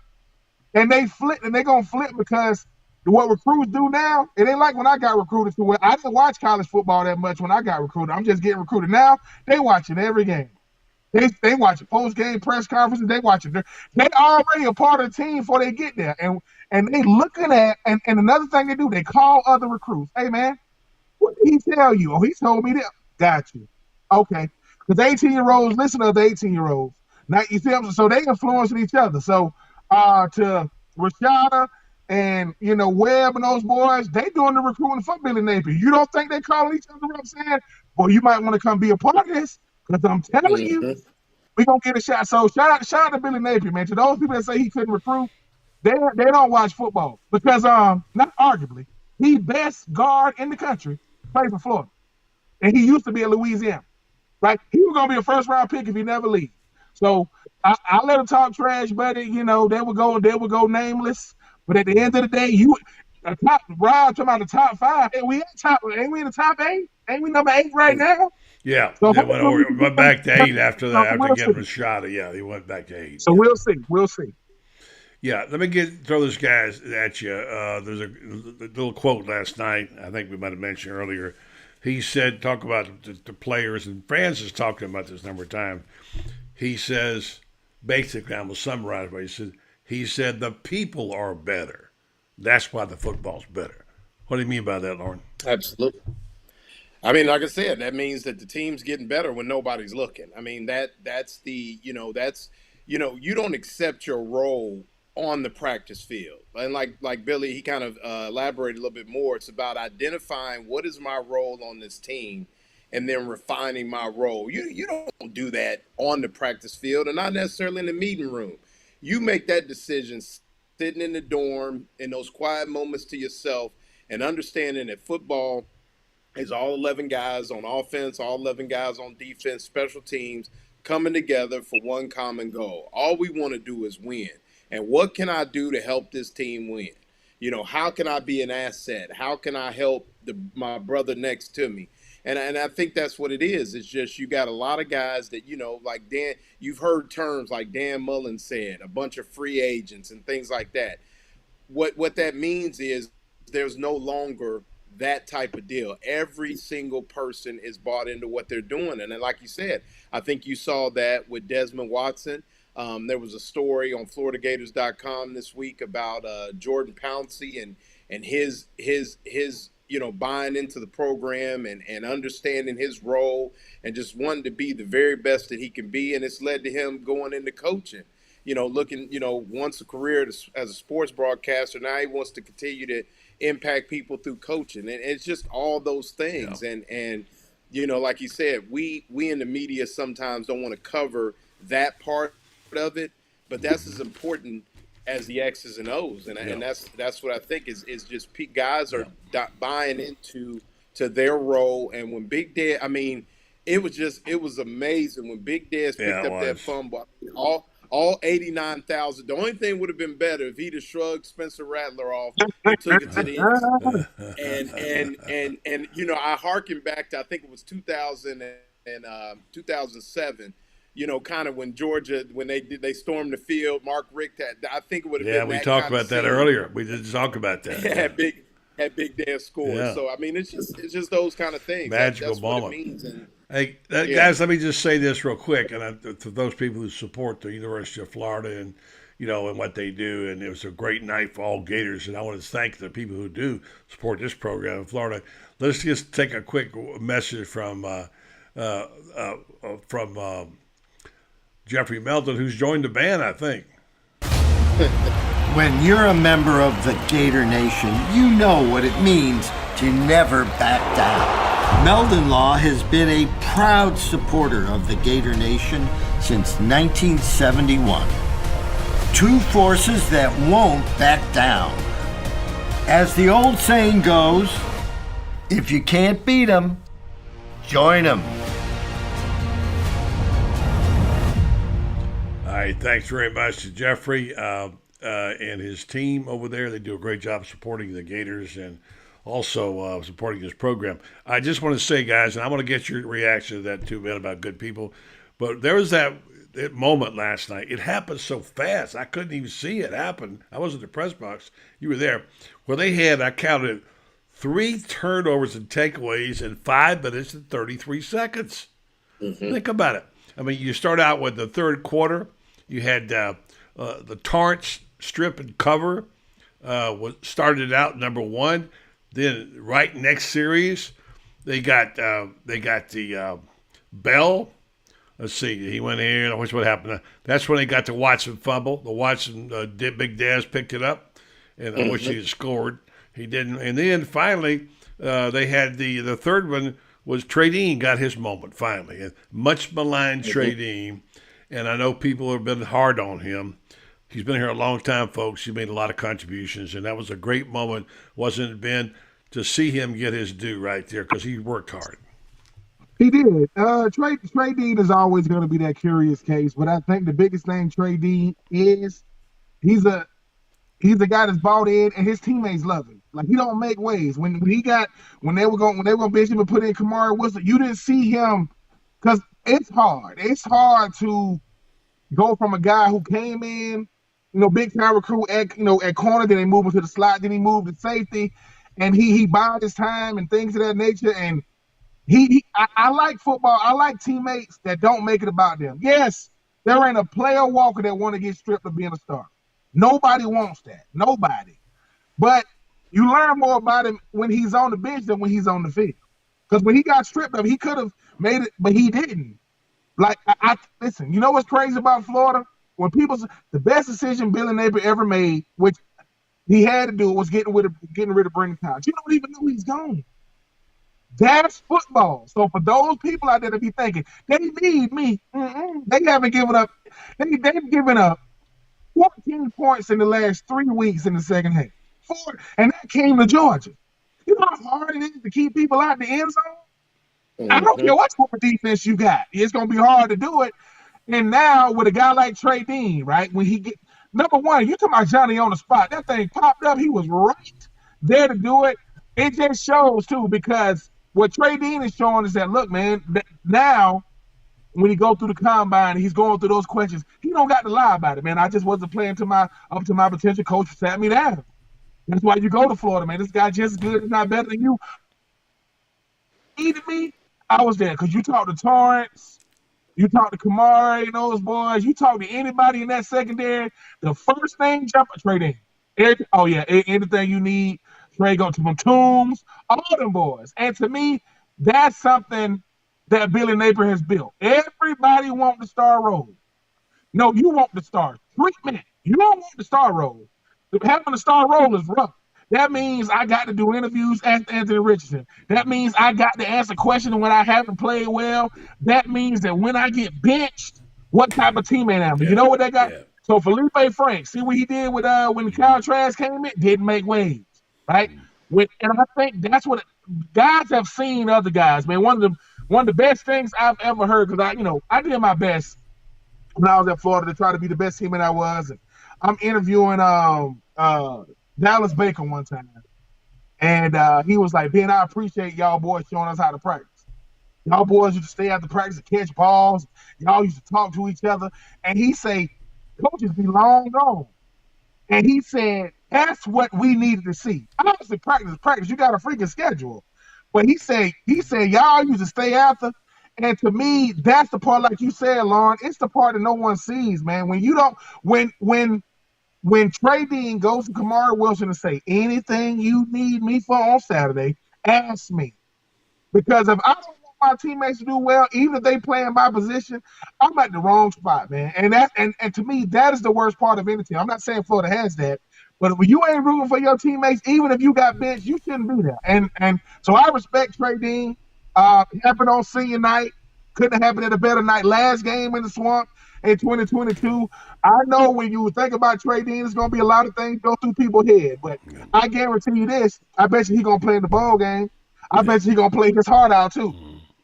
And they're going to flip because what recruits do now, it ain't like when I got recruited to where I didn't watch college football that much when I got recruited. I'm just getting recruited now. They watching every game. They watching post-game press conferences. They watching. They already a part of the team before they get there. And they looking at, and another thing they do, they call other recruits. Hey, man, what did he tell you? Oh, he told me that. Got you. Okay. Because 18-year-olds listen to other 18-year-olds. Now, you see them, so they influencing each other. So to Rashada and Webb and those boys, they doing the recruiting for Billy Napier. You don't think they calling each other up saying, "Boy, you might want to come be a part of this"? Because I'm telling you, we gonna get a shot. So shout out to Billy Napier, man. To those people that say he couldn't recruit, they don't watch football because not arguably, he best guard in the country plays for Florida, and he used to be at Louisiana. Right, he was gonna be a first-round pick if he never leave. So I let him talk trash, buddy. They would go nameless. But at the end of the day, Rob talking about the top 5. Ain't we in the top 8? Ain't we number 8 right now? Yeah. So went back to 8 after getting Rashada. Yeah, he went back to 8. So yeah. We'll see. Yeah, let me throw this guys at you. There's a little quote last night. I think we might have mentioned earlier. He said, talk about the players, and Francis talked about this a number of times. He says, basically, I'm going to summarize what he said. He said, the people are better. That's why the football's better. What do you mean by that, Loren? Absolutely. I mean, like I said, that means that the team's getting better when nobody's looking. I mean, you don't accept your role on the practice field. And like Billy, he kind of elaborated a little bit more. It's about identifying what is my role on this team and then refining my role. You don't do that on the practice field and not necessarily in the meeting room. You make that decision sitting in the dorm in those quiet moments to yourself and understanding that football is all 11 guys on offense, all 11 guys on defense, special teams coming together for one common goal. All we want to do is win. And what can I do to help this team win? You know, how can I be an asset? How can I help my brother next to me? And I think that's what it is. It's just you got a lot of guys that, you know, like Dan, you've heard terms like Dan Mullen said, a bunch of free agents and things like that. What that means is there's no longer that type of deal. Every single person is bought into what they're doing. And then, like you said, I think you saw that with Desmond Watson. There was a story on FloridaGators.com this week about Jordan Pouncey and his you know, buying into the program and understanding his role and just wanting to be the very best that he can be. And it's led to him going into coaching, you know, looking, you know, once a career as a sports broadcaster. Now he wants to continue to impact people through coaching. And it's just all those things. Yeah. And, you know, like you said, we in the media sometimes don't want to cover that part of it, but that's as important as the X's and O's, and that's what I think is just guys are buying into their role. And when Big Dad, I mean, it was amazing when Big Dad picked up that fumble. All 89,000. The only thing would have been better if he'd have shrugged Spencer Rattler off and took it to the end. And you know, I harken back to, I think it was 2007. You know, kind of when Georgia, when they stormed the field, Mark Richt I think it would have been. Yeah, we talked about that earlier. We did talk about that. Had Big Dan score. Yeah. So I mean, it's just those kind of things. Magical moment. What it means. And, hey, guys, let me just say this real quick, and to those people who support the University of Florida and you know and what they do, and it was a great night for all Gators, and I want to thank the people who do support this program in Florida. Let's just take a quick message from Jeffrey Melton, who's joined the band, I think. When you're a member of the Gator Nation, you know what it means to never back down. Meldon Law has been a proud supporter of the Gator Nation since 1971. Two forces that won't back down. As the old saying goes, if you can't beat 'em, join 'em. All right, thanks very much to Jeffrey and his team over there. They do a great job supporting the Gators and also supporting this program. I just want to say, guys, and I want to get your reaction to that too, man, about good people. But there was that moment last night. It happened so fast. I couldn't even see it happen. I was in the press box. You were there. Well, they had, I counted, 3 turnovers and takeaways in 5 minutes and 33 seconds. Mm-hmm. Think about it. I mean, you start out with the third quarter. You had the Torrance strip and cover started out number 1. Then right next series, they got the Bell. Let's see, he went here. What happened? That's when they got the Watson fumble. The Watson Big Daz picked it up, and I wish he had scored. He didn't. And then finally, they had the third one was Tradine got his moment finally. Much maligned Tradine. And I know people have been hard on him. He's been here a long time, folks. He made a lot of contributions, and that was a great moment, wasn't it, Ben, to see him get his due right there because he worked hard. He did. Trey Dean is always going to be that curious case, but I think the biggest thing Trey Dean is he's a guy that's bought in, and his teammates love him. Like, he don't make waves. When they were going to bench him and put in Kamari Wilson, you didn't see him because it's hard. It's hard to go from a guy who came in, big time recruit at corner, then they move him to the slot, then he moved to safety, and he bided his time and things of that nature. And I like football. I like teammates that don't make it about them. Yes, there ain't a player walker that want to get stripped of being a star. Nobody wants that. Nobody. But you learn more about him when he's on the bench than when he's on the field. Because when he got stripped of, he could have made it, but he didn't. Like, listen, you know what's crazy about Florida? the best decision Billy Napier ever made, which he had to do, was getting rid of Brendan Couch. You don't even know he's gone. That's football. So for those people out there to be thinking they need me, they haven't given up. They've given up 14 points in the last 3 weeks in the second half. And that came to Georgia. You know how hard it is to keep people out in the end zone? I don't care what type of defense you got. It's going to be hard to do it. And now with a guy like Trey Dean, right, when he get number one, you talking about Johnny on the spot. That thing popped up. He was right there to do it. It just shows, too, because what Trey Dean is showing is that, look, man, now when he go through the combine and he's going through those questions, he don't got to lie about it, man. I just wasn't playing up to my potential. Coach sat me down. That's why you go to Florida, man. This guy just as good, if not better than you. Needed me, I was there because you talked to Torrance, you talked to Kamara and those boys, you talk to anybody in that secondary, the first thing jump Trey Dean. Anything you need, Trey go to them Tombs, all them boys. And to me, that's something that Billy Napier has built. Everybody want the star role. No, you want the star treatment. You don't want the star role. Having a star role is rough. That means I got to do interviews at Anthony Richardson. That means I got to answer questions when I haven't played well. That means that when I get benched, what type of teammate am I? You know what they got? Yeah. So Felipe Franks, see what he did with when Kyle Trask came in? Didn't make waves, right? And I think that's what guys have seen other guys, man. One of the best things I've ever heard, because I did my best when I was at Florida to try to be the best teammate I was. And I'm interviewing Dallas Baker one time, and he was like, "Ben, I appreciate y'all boys showing us how to practice. Y'all boys used to stay after practice and catch balls. Y'all used to talk to each other." And he say, "Coaches be long gone." And he said, "That's what we needed to see." Obviously, practice. You got a freaking schedule, but he said, y'all used to stay after. And to me, that's the part, like you said, Loren. It's the part that no one sees, man. When you don't, when Trey Dean goes to Kamara Wilson and say, anything you need me for on Saturday, ask me. Because if I don't want my teammates to do well, even if they play in my position, I'm at the wrong spot, man. And to me, that is the worst part of any team. I'm not saying Florida has that, but when you ain't rooting for your teammates, even if you got bench, you shouldn't be there. And so I respect Trey Dean. Happened on senior night. Couldn't have happened at a better night. Last game in the swamp in 2022. I know when you think about Trey Dean, it's going to be a lot of things go through people's head. But I guarantee you this, I bet you he's going to play in the ball game. I bet you he's going to play his heart out too.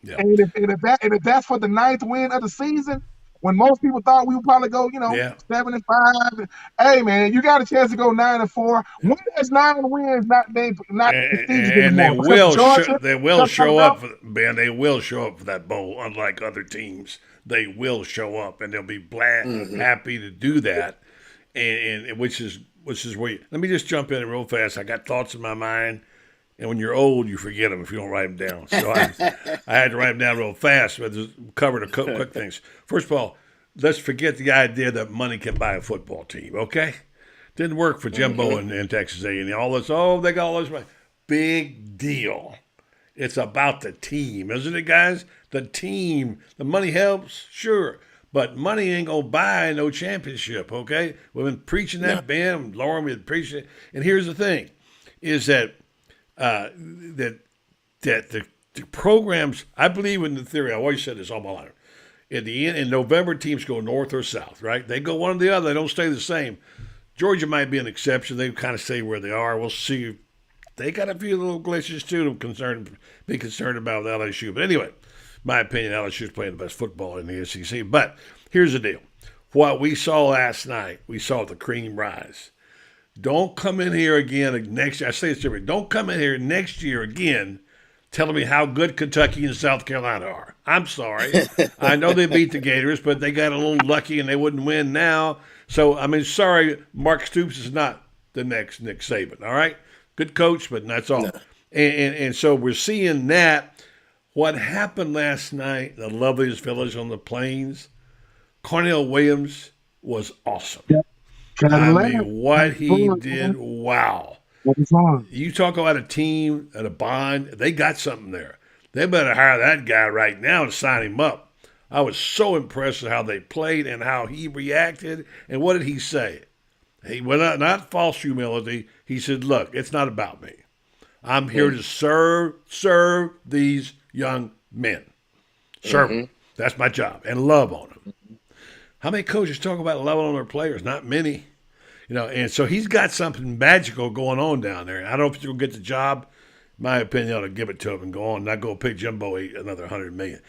Yeah. And if that's for the 9th win of the season, when most people thought we would probably go, 7-5. Hey man, you got a chance to go 9-4. When there's 9 wins, not prestigious anymore. They will show up, Ben. They will show up for that bowl. Unlike other teams, they will show up, and they'll be happy to do that. And which is where. Let me just jump in real fast. I got thoughts in my mind. And when you're old, you forget them if you don't write them down. So I had to write them down real fast, but just covered a couple quick things. First of all, let's forget the idea that money can buy a football team, okay? Didn't work for Jimbo in Texas A&M. All this, they got all this money. Big deal. It's about the team, isn't it, guys? The team. The money helps, sure. But money ain't going to buy no championship, okay? We've been preaching that, Ben. Loren, we've been preaching it. And here's the thing, is that the programs, I believe in the theory, I always said this all my life. In November, teams go north or south, right? They go one or the other. They don't stay the same. Georgia might be an exception. They kind of stay where they are. We'll see. They got a few little glitches, too, to be concerned about with LSU. But anyway, my opinion, LSU's playing the best football in the SEC. But here's the deal. What we saw last night, we saw the cream rise. Don't come in here again next year. I say this to everybody. Don't come in here next year again telling me how good Kentucky and South Carolina are. I'm sorry. I know they beat the Gators, but they got a little lucky and they wouldn't win now. So, sorry, Mark Stoops is not the next Nick Saban, all right? Good coach, but that's all. No. And so we're seeing that. What happened last night, the loveliest village on the plains, Cornell Williams was awesome. Yep. What he did, wow. You talk about a team and a bond, they got something there. They better hire that guy right now and sign him up. I was so impressed with how they played and how he reacted. And what did he say? He went not false humility. He said, "Look, it's not about me. I'm here to serve these young men. Serve them. That's my job, and love on them." How many coaches talk about loving on their players? Not many. And so he's got something magical going on down there. I don't know if he's going to get the job. In my opinion, I ought to give it to him and go on, not go pick Jimbo another $100 million.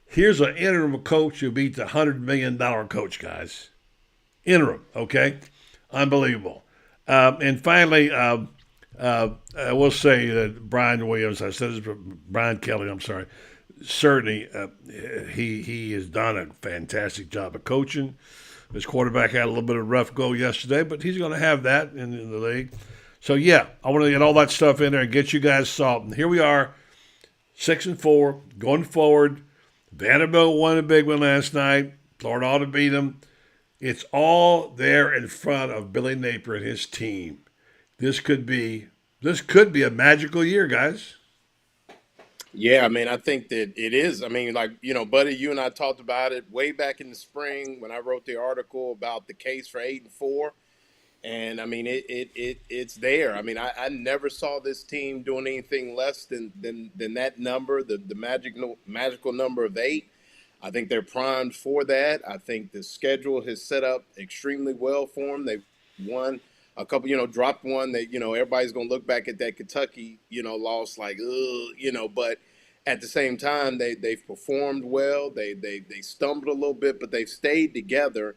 Here's an interim coach who beats a $100 million coach, guys. Interim, okay? Unbelievable. And finally, I will say that Brian Williams, I said this, Brian Kelly, I'm sorry, certainly he has done a fantastic job of coaching. His quarterback had a little bit of rough go yesterday, but he's going to have that in the league. So, yeah, I want to get all that stuff in there and get you guys salt. And here we are, 6-4, going forward. Vanderbilt won a big one last night. Florida ought to beat them. It's all there in front of Billy Napier and his team. This could be a magical year, guys. Yeah, I mean, I think that it is. I mean, like, Buddy, you and I talked about it way back in the spring when I wrote the article about the case for 8-4. And I mean, it's there. I mean, I never saw this team doing anything less than that number, the magical number of 8. I think they're primed for that. I think the schedule has set up extremely well for them. They've won a couple, dropped one that, everybody's going to look back at that Kentucky, loss like, ugh, but at the same time, they've performed well. They stumbled a little bit, but they've stayed together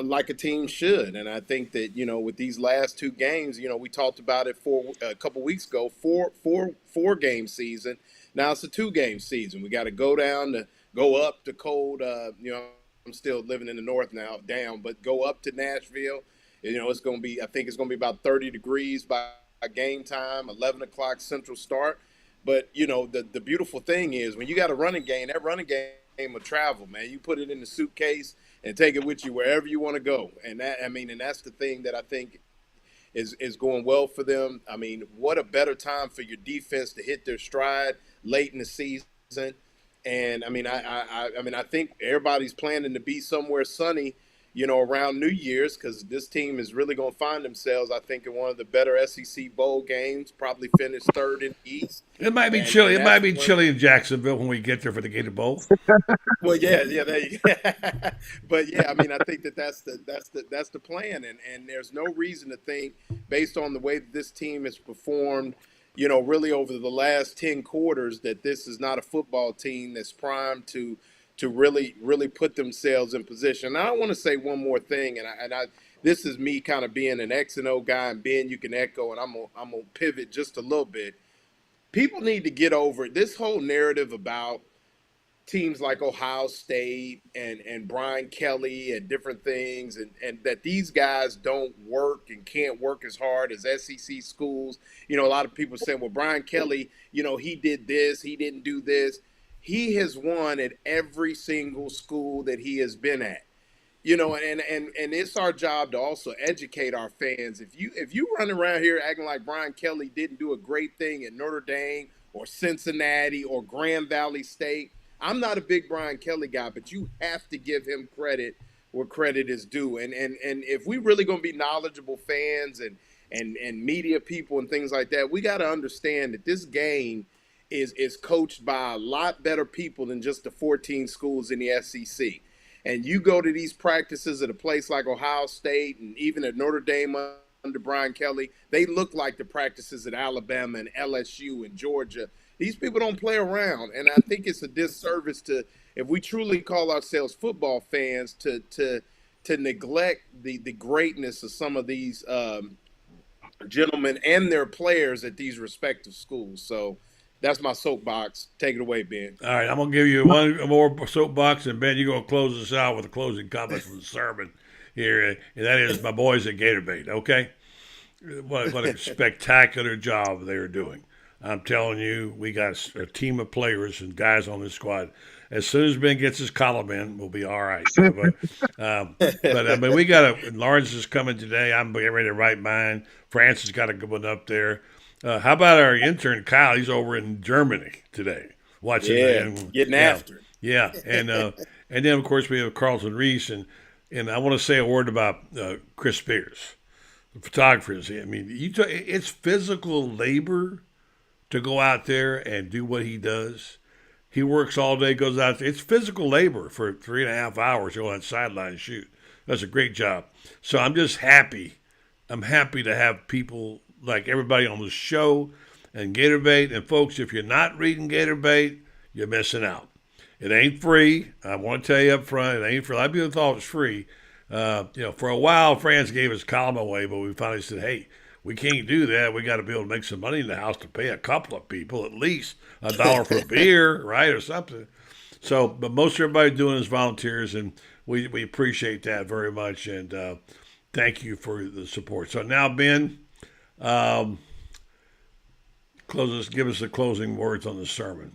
like a team should. And I think that, with these last 2 games, we talked about it for a couple weeks ago, four game season. Now it's a 2-game season. We got to go up to cold, I'm still living in the north now, but go up to Nashville. It's going to be, I think it's going to be about 30 degrees by game time, 11 o'clock Central start. But, the beautiful thing is when you got a running game, that running game will travel, man. You put it in the suitcase and take it with you wherever you want to go. And that's the thing that I think is going well for them. I mean, what a better time for your defense to hit their stride late in the season. And I think everybody's planning to be somewhere sunny, around New Year's, because this team is really going to find themselves, I think, in one of the better SEC bowl games, probably finish 3rd in the East. It might be chilly. It might be chilly in Jacksonville when we get there for the Gator Bowl. Well, yeah, there you go. But yeah, I mean, I think that's the plan, and there's no reason to think, based on the way that this team has performed, really over the last 10 quarters, that this is not a football team that's primed to really put themselves in position. And I want to say one more thing, and I this is me kind of being an X and O guy, and Ben, you can echo, and I'm gonna pivot just a little bit. People need to get over this whole narrative about teams like Ohio State and Brian Kelly and different things, and that these guys don't work and can't work as hard as SEC schools. A lot of people say, well, Brian Kelly, he did this, he didn't do this. He has won at every single school that he has been at. And it's our job to also educate our fans. If you run around here acting like Brian Kelly didn't do a great thing at Notre Dame or Cincinnati or Grand Valley State, I'm not a big Brian Kelly guy, but you have to give him credit where credit is due. And if we really going to be knowledgeable fans and media people and things like that, we got to understand that this game is coached by a lot better people than just the 14 schools in the SEC. And you go to these practices at a place like Ohio State and even at Notre Dame under Brian Kelly, they look like the practices at Alabama and LSU and Georgia. These people don't play around, and I think it's a disservice to, if we truly call ourselves football fans, to neglect the greatness of some of these gentlemen and their players at these respective schools. So that's my soapbox. Take it away, Ben. All right, I'm going to give you one more soapbox, and Ben, you're going to close us out with a closing comment from the sermon here, and that is my boys at Gatorbait, okay? What a spectacular job they are doing. I'm telling you, we got a team of players and guys on this squad. As soon as Ben gets his column in, we'll be all right. But we got Lawrence is coming today. I'm getting ready to write mine. Francis got a good one up there. How about our intern Kyle? He's over in Germany today, watching. Getting after it. Yeah, and then of course we have Carlton Reese, and I want to say a word about Chris Spears, the photographers. I mean, it's physical labor to go out there and do what he does. He works all day, goes out there. It's physical labor for 3.5 hours to go on sideline and shoot. That's a great job. So I'm just happy. I'm happy to have people like everybody on the show and GatorBait. And folks, if you're not reading GatorBait, you're missing out. It ain't free. I want to tell you up front, it ain't free. A lot of people thought it was free. For a while, France gave us column away, but we finally said, hey, we can't do that. We got to be able to make some money in the house to pay a couple of people at least $1 for beer, right, or something. So, but most everybody doing is volunteers, and we appreciate that very much, and thank you for the support. So now, Ben, give us the closing words on the sermon.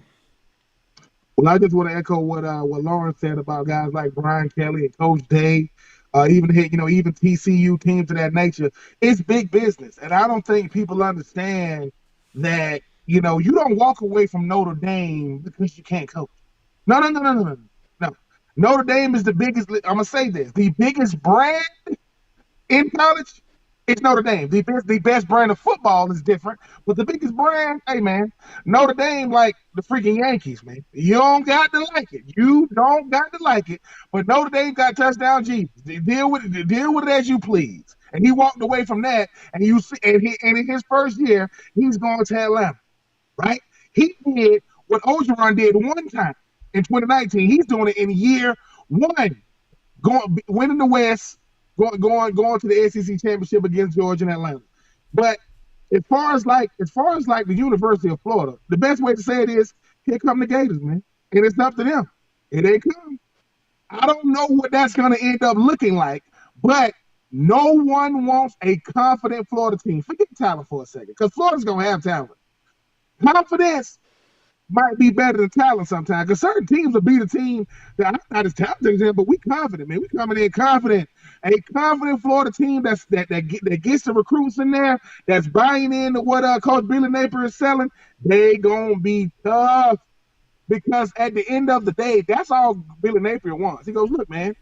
Well, I just want to echo what Loren said about guys like Brian Kelly and Coach Day, even TCU teams of that nature. It's big business, and I don't think people understand that. You don't walk away from Notre Dame because you can't coach. No. Notre Dame is the biggest. I'm gonna say this: the biggest brand in college is Notre Dame. The best brand of football is different, but the biggest brand, hey man, Notre Dame like the freaking Yankees, man. You don't got to like it. You don't got to like it, but Notre Dame got touchdown Jesus. Deal with it as you please. And he walked away from that, and you see, and in his first year, he's going to Atlanta, right? He did what Ogeron did one time in 2019. He's doing it in year one, winning the West. Going to the SEC championship against Georgia and Atlanta. But as far as the University of Florida, the best way to say it is, here come the Gators, man. And it's up to them. Here they come. I don't know what that's going to end up looking like, but no one wants a confident Florida team. Forget talent for a second, because Florida's going to have talent. Confidence might be better than talent sometimes, because certain teams will beat a team that I'm not as talented, but we confident, man. We coming in confident. A confident Florida team that gets the recruits in there, that's buying into what Coach Billy Napier is selling, they gonna be tough. Because at the end of the day, that's all Billy Napier wants. He goes, look, man,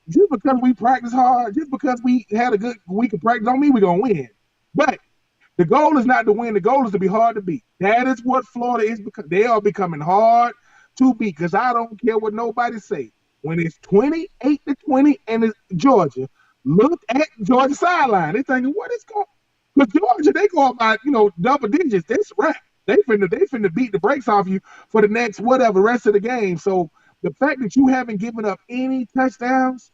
just because we practice hard, just because we had a good week of practice, don't mean we're gonna win. But the goal is not to win. The goal is to be hard to beat. That is what Florida is, because they are becoming hard to beat. Because I don't care what nobody say. When it's 28-20 and it's Georgia, look at Georgia sideline. They're thinking, what is going on? Because Georgia, they go up by double digits. That's right. They finna beat the brakes off you for the next rest of the game. So the fact that you haven't given up any touchdowns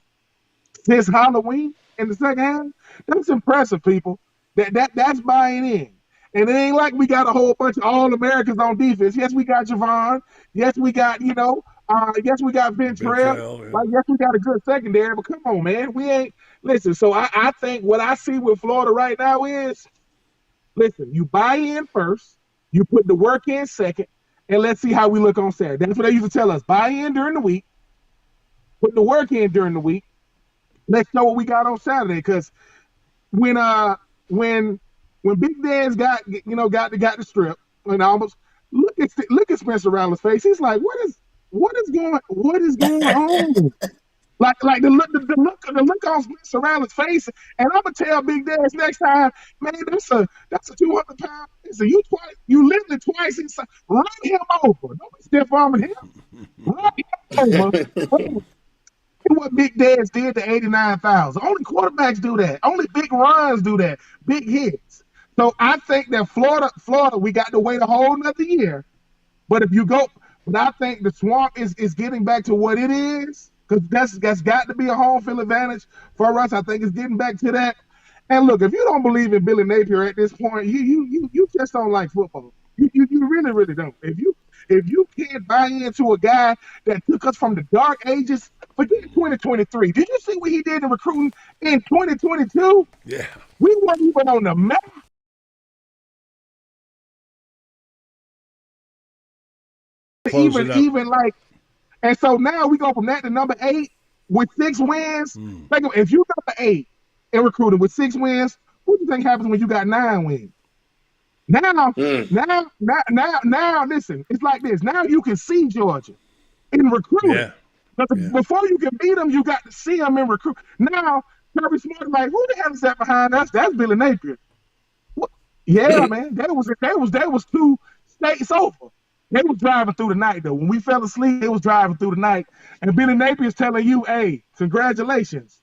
since Halloween in the second half, that's impressive, people. That's buying in. And it ain't like we got a whole bunch of All-Americans on defense. Yes, we got Javon. Yes, we got, yes, we got Ventrell. Yeah. Like, yes, we got a good secondary, but come on, man. We ain't – listen, so I think what I see with Florida right now is, listen, you buy in first, you put the work in second, and let's see how we look on Saturday. That's what they used to tell us. Buy in during the week, put the work in during the week. Let's know what we got on Saturday, because when Big Dad's got the strip and almost look at Spencer Rattler's face. He's like, what is going on? like the look on Spencer Rattler's face. And I'm gonna tell Big Dad's next time, man, that's a 200-pound. You lived it twice inside. Run him over. Don't be stiff arming him. Run him over. What Big Dad's did to 89,000. Only quarterbacks do that. Only big runs do that. Big hits. So I think that Florida, we got to wait a whole nother year. But I think the Swamp is getting back to what it is, because that's got to be a home field advantage for us. I think it's getting back to that. And look, if you don't believe in Billy Napier at this point, you just don't like football. You really, really don't. If you can't buy into a guy that took us from the dark ages, forget 2023. Did you see what he did in recruiting in 2022? Yeah. We weren't even on the map. Even like, and so now we go from that to number 8 with 6 wins. Think of, if you got 8 in recruiting with 6 wins, what do you think happens when you got 9 wins? Now, listen, it's like this. Now you can see Georgia. in recruiting. Yeah. Before you can beat them, you got to see them in recruit. Now, Kirby Smart like, who the hell is that behind us? That's Billy Napier. What? Yeah, man, that was 2 states over. They was driving through the night though. When we fell asleep, they was driving through the night, and Billy Napier's telling you, "Hey, congratulations,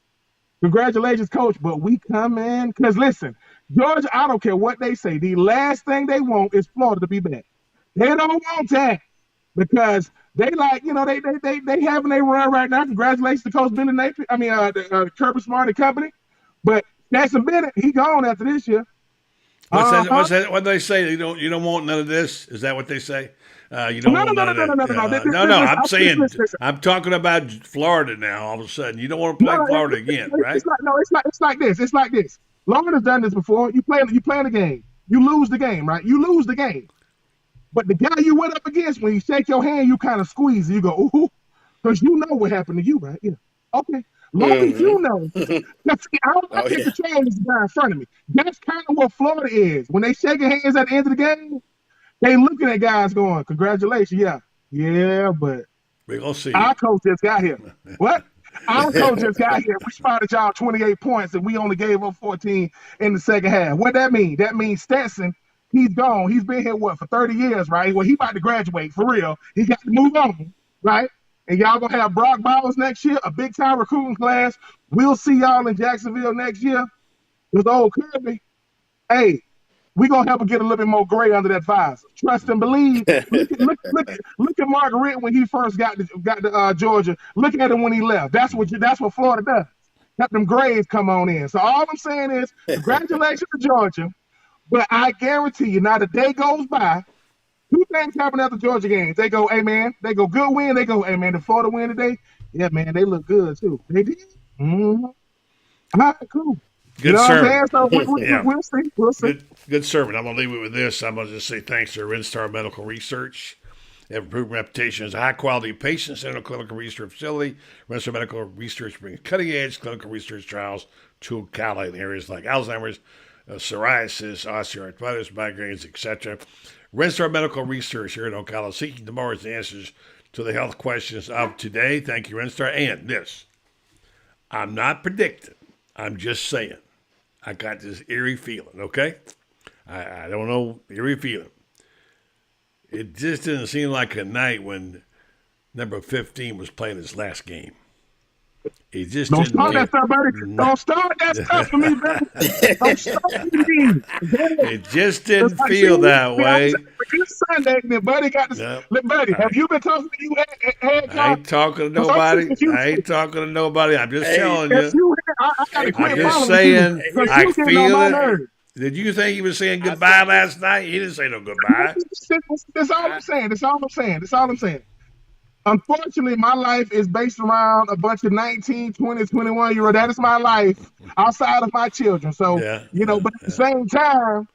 coach." But we come in because listen, Georgia. I don't care what they say. The last thing they want is Florida to be back. They don't want that because they they having a run right now. Congratulations to Coach Billy Napier. I mean, Kirby Smart and company. But Stetson Bennett, he gone after this year. What's that? What they say? You don't want none of this. Is that what they say? You don't want none of that. No. I'm saying I'm talking about Florida now. All of a sudden, you don't want to play Florida again, right? It's like this. It's like this. Loren has done this before. You play the game. You lose the game, right? You lose the game. But the guy you went up against, when you shake your hand, you kind of squeeze. You go, ooh, because you know what happened to you, right? Yeah. Okay. Long as you know. Now, see, I don't take the challenge guy in front of me. That's kind of what Florida is. When they shaking hands at the end of the game, they looking at guys going, congratulations. Yeah, but we're going to see. Our coach just got here. What? Our coach just got here. We spotted y'all 28 points, and we only gave up 14 in the second half. What that mean? That means Stetson, he's gone. He's been here, for 30 years, right? Well, he about to graduate, for real. He got to move on, right? And y'all going to have Brock Bowers next year, a big-time recruiting class. We'll see y'all in Jacksonville next year with old Kirby. Hey, we're going to help him get a little bit more gray under that visor. Trust and believe. Look at Marguerite when he first got to Georgia. Look at him when he left. That's what Florida does. Let them grays come on in. So all I'm saying is congratulations to Georgia. But I guarantee you, now the day goes by, 2 things happen after Georgia games. They go, hey, man, they go good win. They go, hey, man, the Florida win today? Yeah, man, they look good, too. They did? Mm-hmm. All right, cool. Good sermon. So we'll see. Good sermon. I'm going to leave it with this. I'm going to just say thanks to Rinstar Medical Research. They have a proven reputation as a high-quality patient-centered clinical research facility. Rinstar Medical Research brings cutting-edge clinical research trials to Ocala in areas like Alzheimer's, psoriasis, osteoarthritis, migraines, etc. Rinstar Medical Research here in Ocala, seeking tomorrow's answers to the health questions of today. Thank you, Rinstar. And this, I'm not predicting. I'm just saying. I got this eerie feeling, okay? I don't know, eerie feeling. It just didn't seem like a night when number 15 was playing his last game. It just don't start that stuff, buddy. Don't start that stuff for me, brother. Don't start me. It just didn't feel that way. This Sunday, buddy got to. Buddy, have you been talking to you? I ain't talking to nobody. I'm just telling you. I'm just saying. I feel it. Did you think he was saying goodbye last night? He didn't say no goodbye. That's all I'm saying. Unfortunately, my life is based around a bunch of 19, 20, 21-year-olds. That is my life outside of my children. So, but at the same time,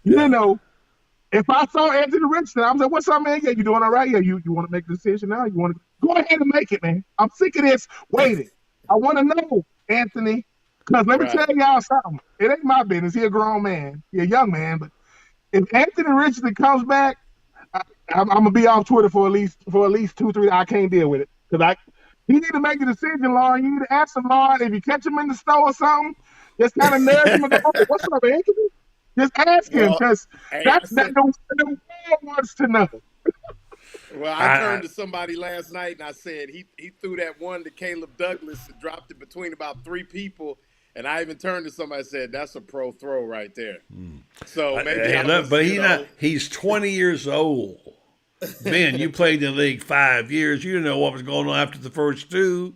if I saw Anthony Richardson, I was like, what's up, man? Yeah, you doing all right? Yeah, you want to make a decision now? You want to go ahead and make it, man. I'm sick of this waiting. I want to know, Anthony, because let me tell y'all something. It ain't my business. He a grown man. He a young man. But if Anthony Richardson comes back, I'm gonna be off Twitter for at least 2-3. I can't deal with it because he need to make a decision, Lauren. You need to ask him, Lauren, if you catch him in the store or something, just kind of nudge him and go, oh, "What's up, Anthony?" Just ask him because the world wants to know. Well, I turned to somebody last night and I said he threw that one to Caleb Douglas and dropped it between about 3 people. And I even turned to somebody and said, that's a pro throw right there. So maybe he's 20 years old. Ben, you played in the league 5 years. You didn't know what was going on after the first 2.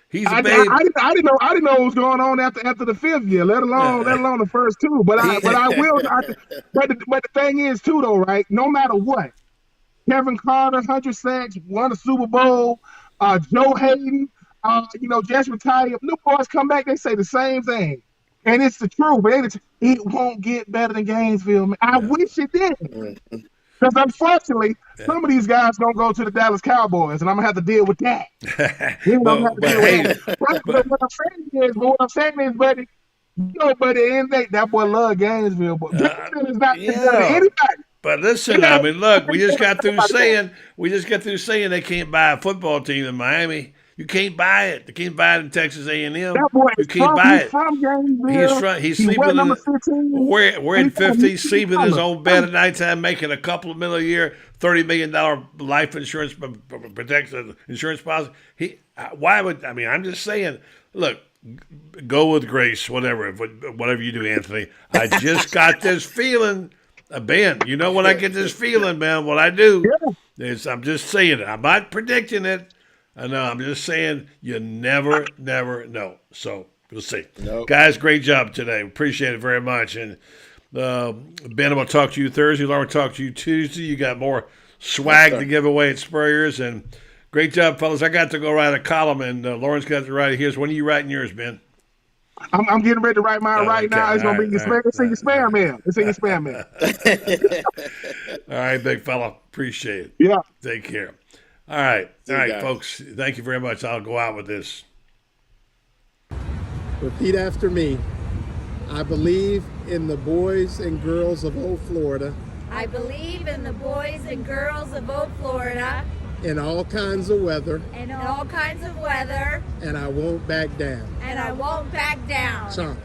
He's a baby. I didn't know what was going on after the 5th year, let alone the first 2. But I will. But the thing is too, though, right? No matter what, Kevin Carter, 100 sacks, won a Super Bowl. Joe Hayden. Just retired. New boys come back, they say the same thing. And it's the truth. But it won't get better than Gainesville. Man. I wish it did. Because unfortunately, some of these guys don't go to the Dallas Cowboys, and I'm going to have to deal with that. What I'm saying is, buddy, buddy, that boy love Gainesville. But Gainesville is not anybody. But listen, I mean, look, we just got through saying they can't buy a football team in Miami. You can't buy it. They can't buy it in Texas A&M. That boy You is can't buy it. From Gainesville. He's He sleeping wear in number 15. we're in 50, sleeping in his own bed at nighttime, making a couple of million a year, $30 million life insurance protection insurance policy. I'm just saying, look, go with grace, whatever you do, Anthony. I just got this feeling, Ben. You know when I get this feeling, man, what I do is I'm just saying it. I'm not predicting it. I know. I'm just saying you never know. So we'll see. Nope. Guys, great job today. Appreciate it very much. And Ben, I'm going to talk to you Thursday. Lauren will talk to you Tuesday. You got more swag to give away at Spurrier's. And great job, fellas. I got to go write a column, and Lauren's got to write his. When are you writing yours, Ben? I'm getting ready to write mine right now. It's going to be your spam. It's in your spam mail. It's in your spam mail. All right, big fella. Appreciate it. Yeah. Take care. All right, guys. folks. Thank you very much. I'll go out with this. Repeat after me. I believe in the boys and girls of old Florida. I believe in the boys and girls of old Florida. In all kinds of weather. In all kinds of weather. And I won't back down. And I won't back down. Chomp.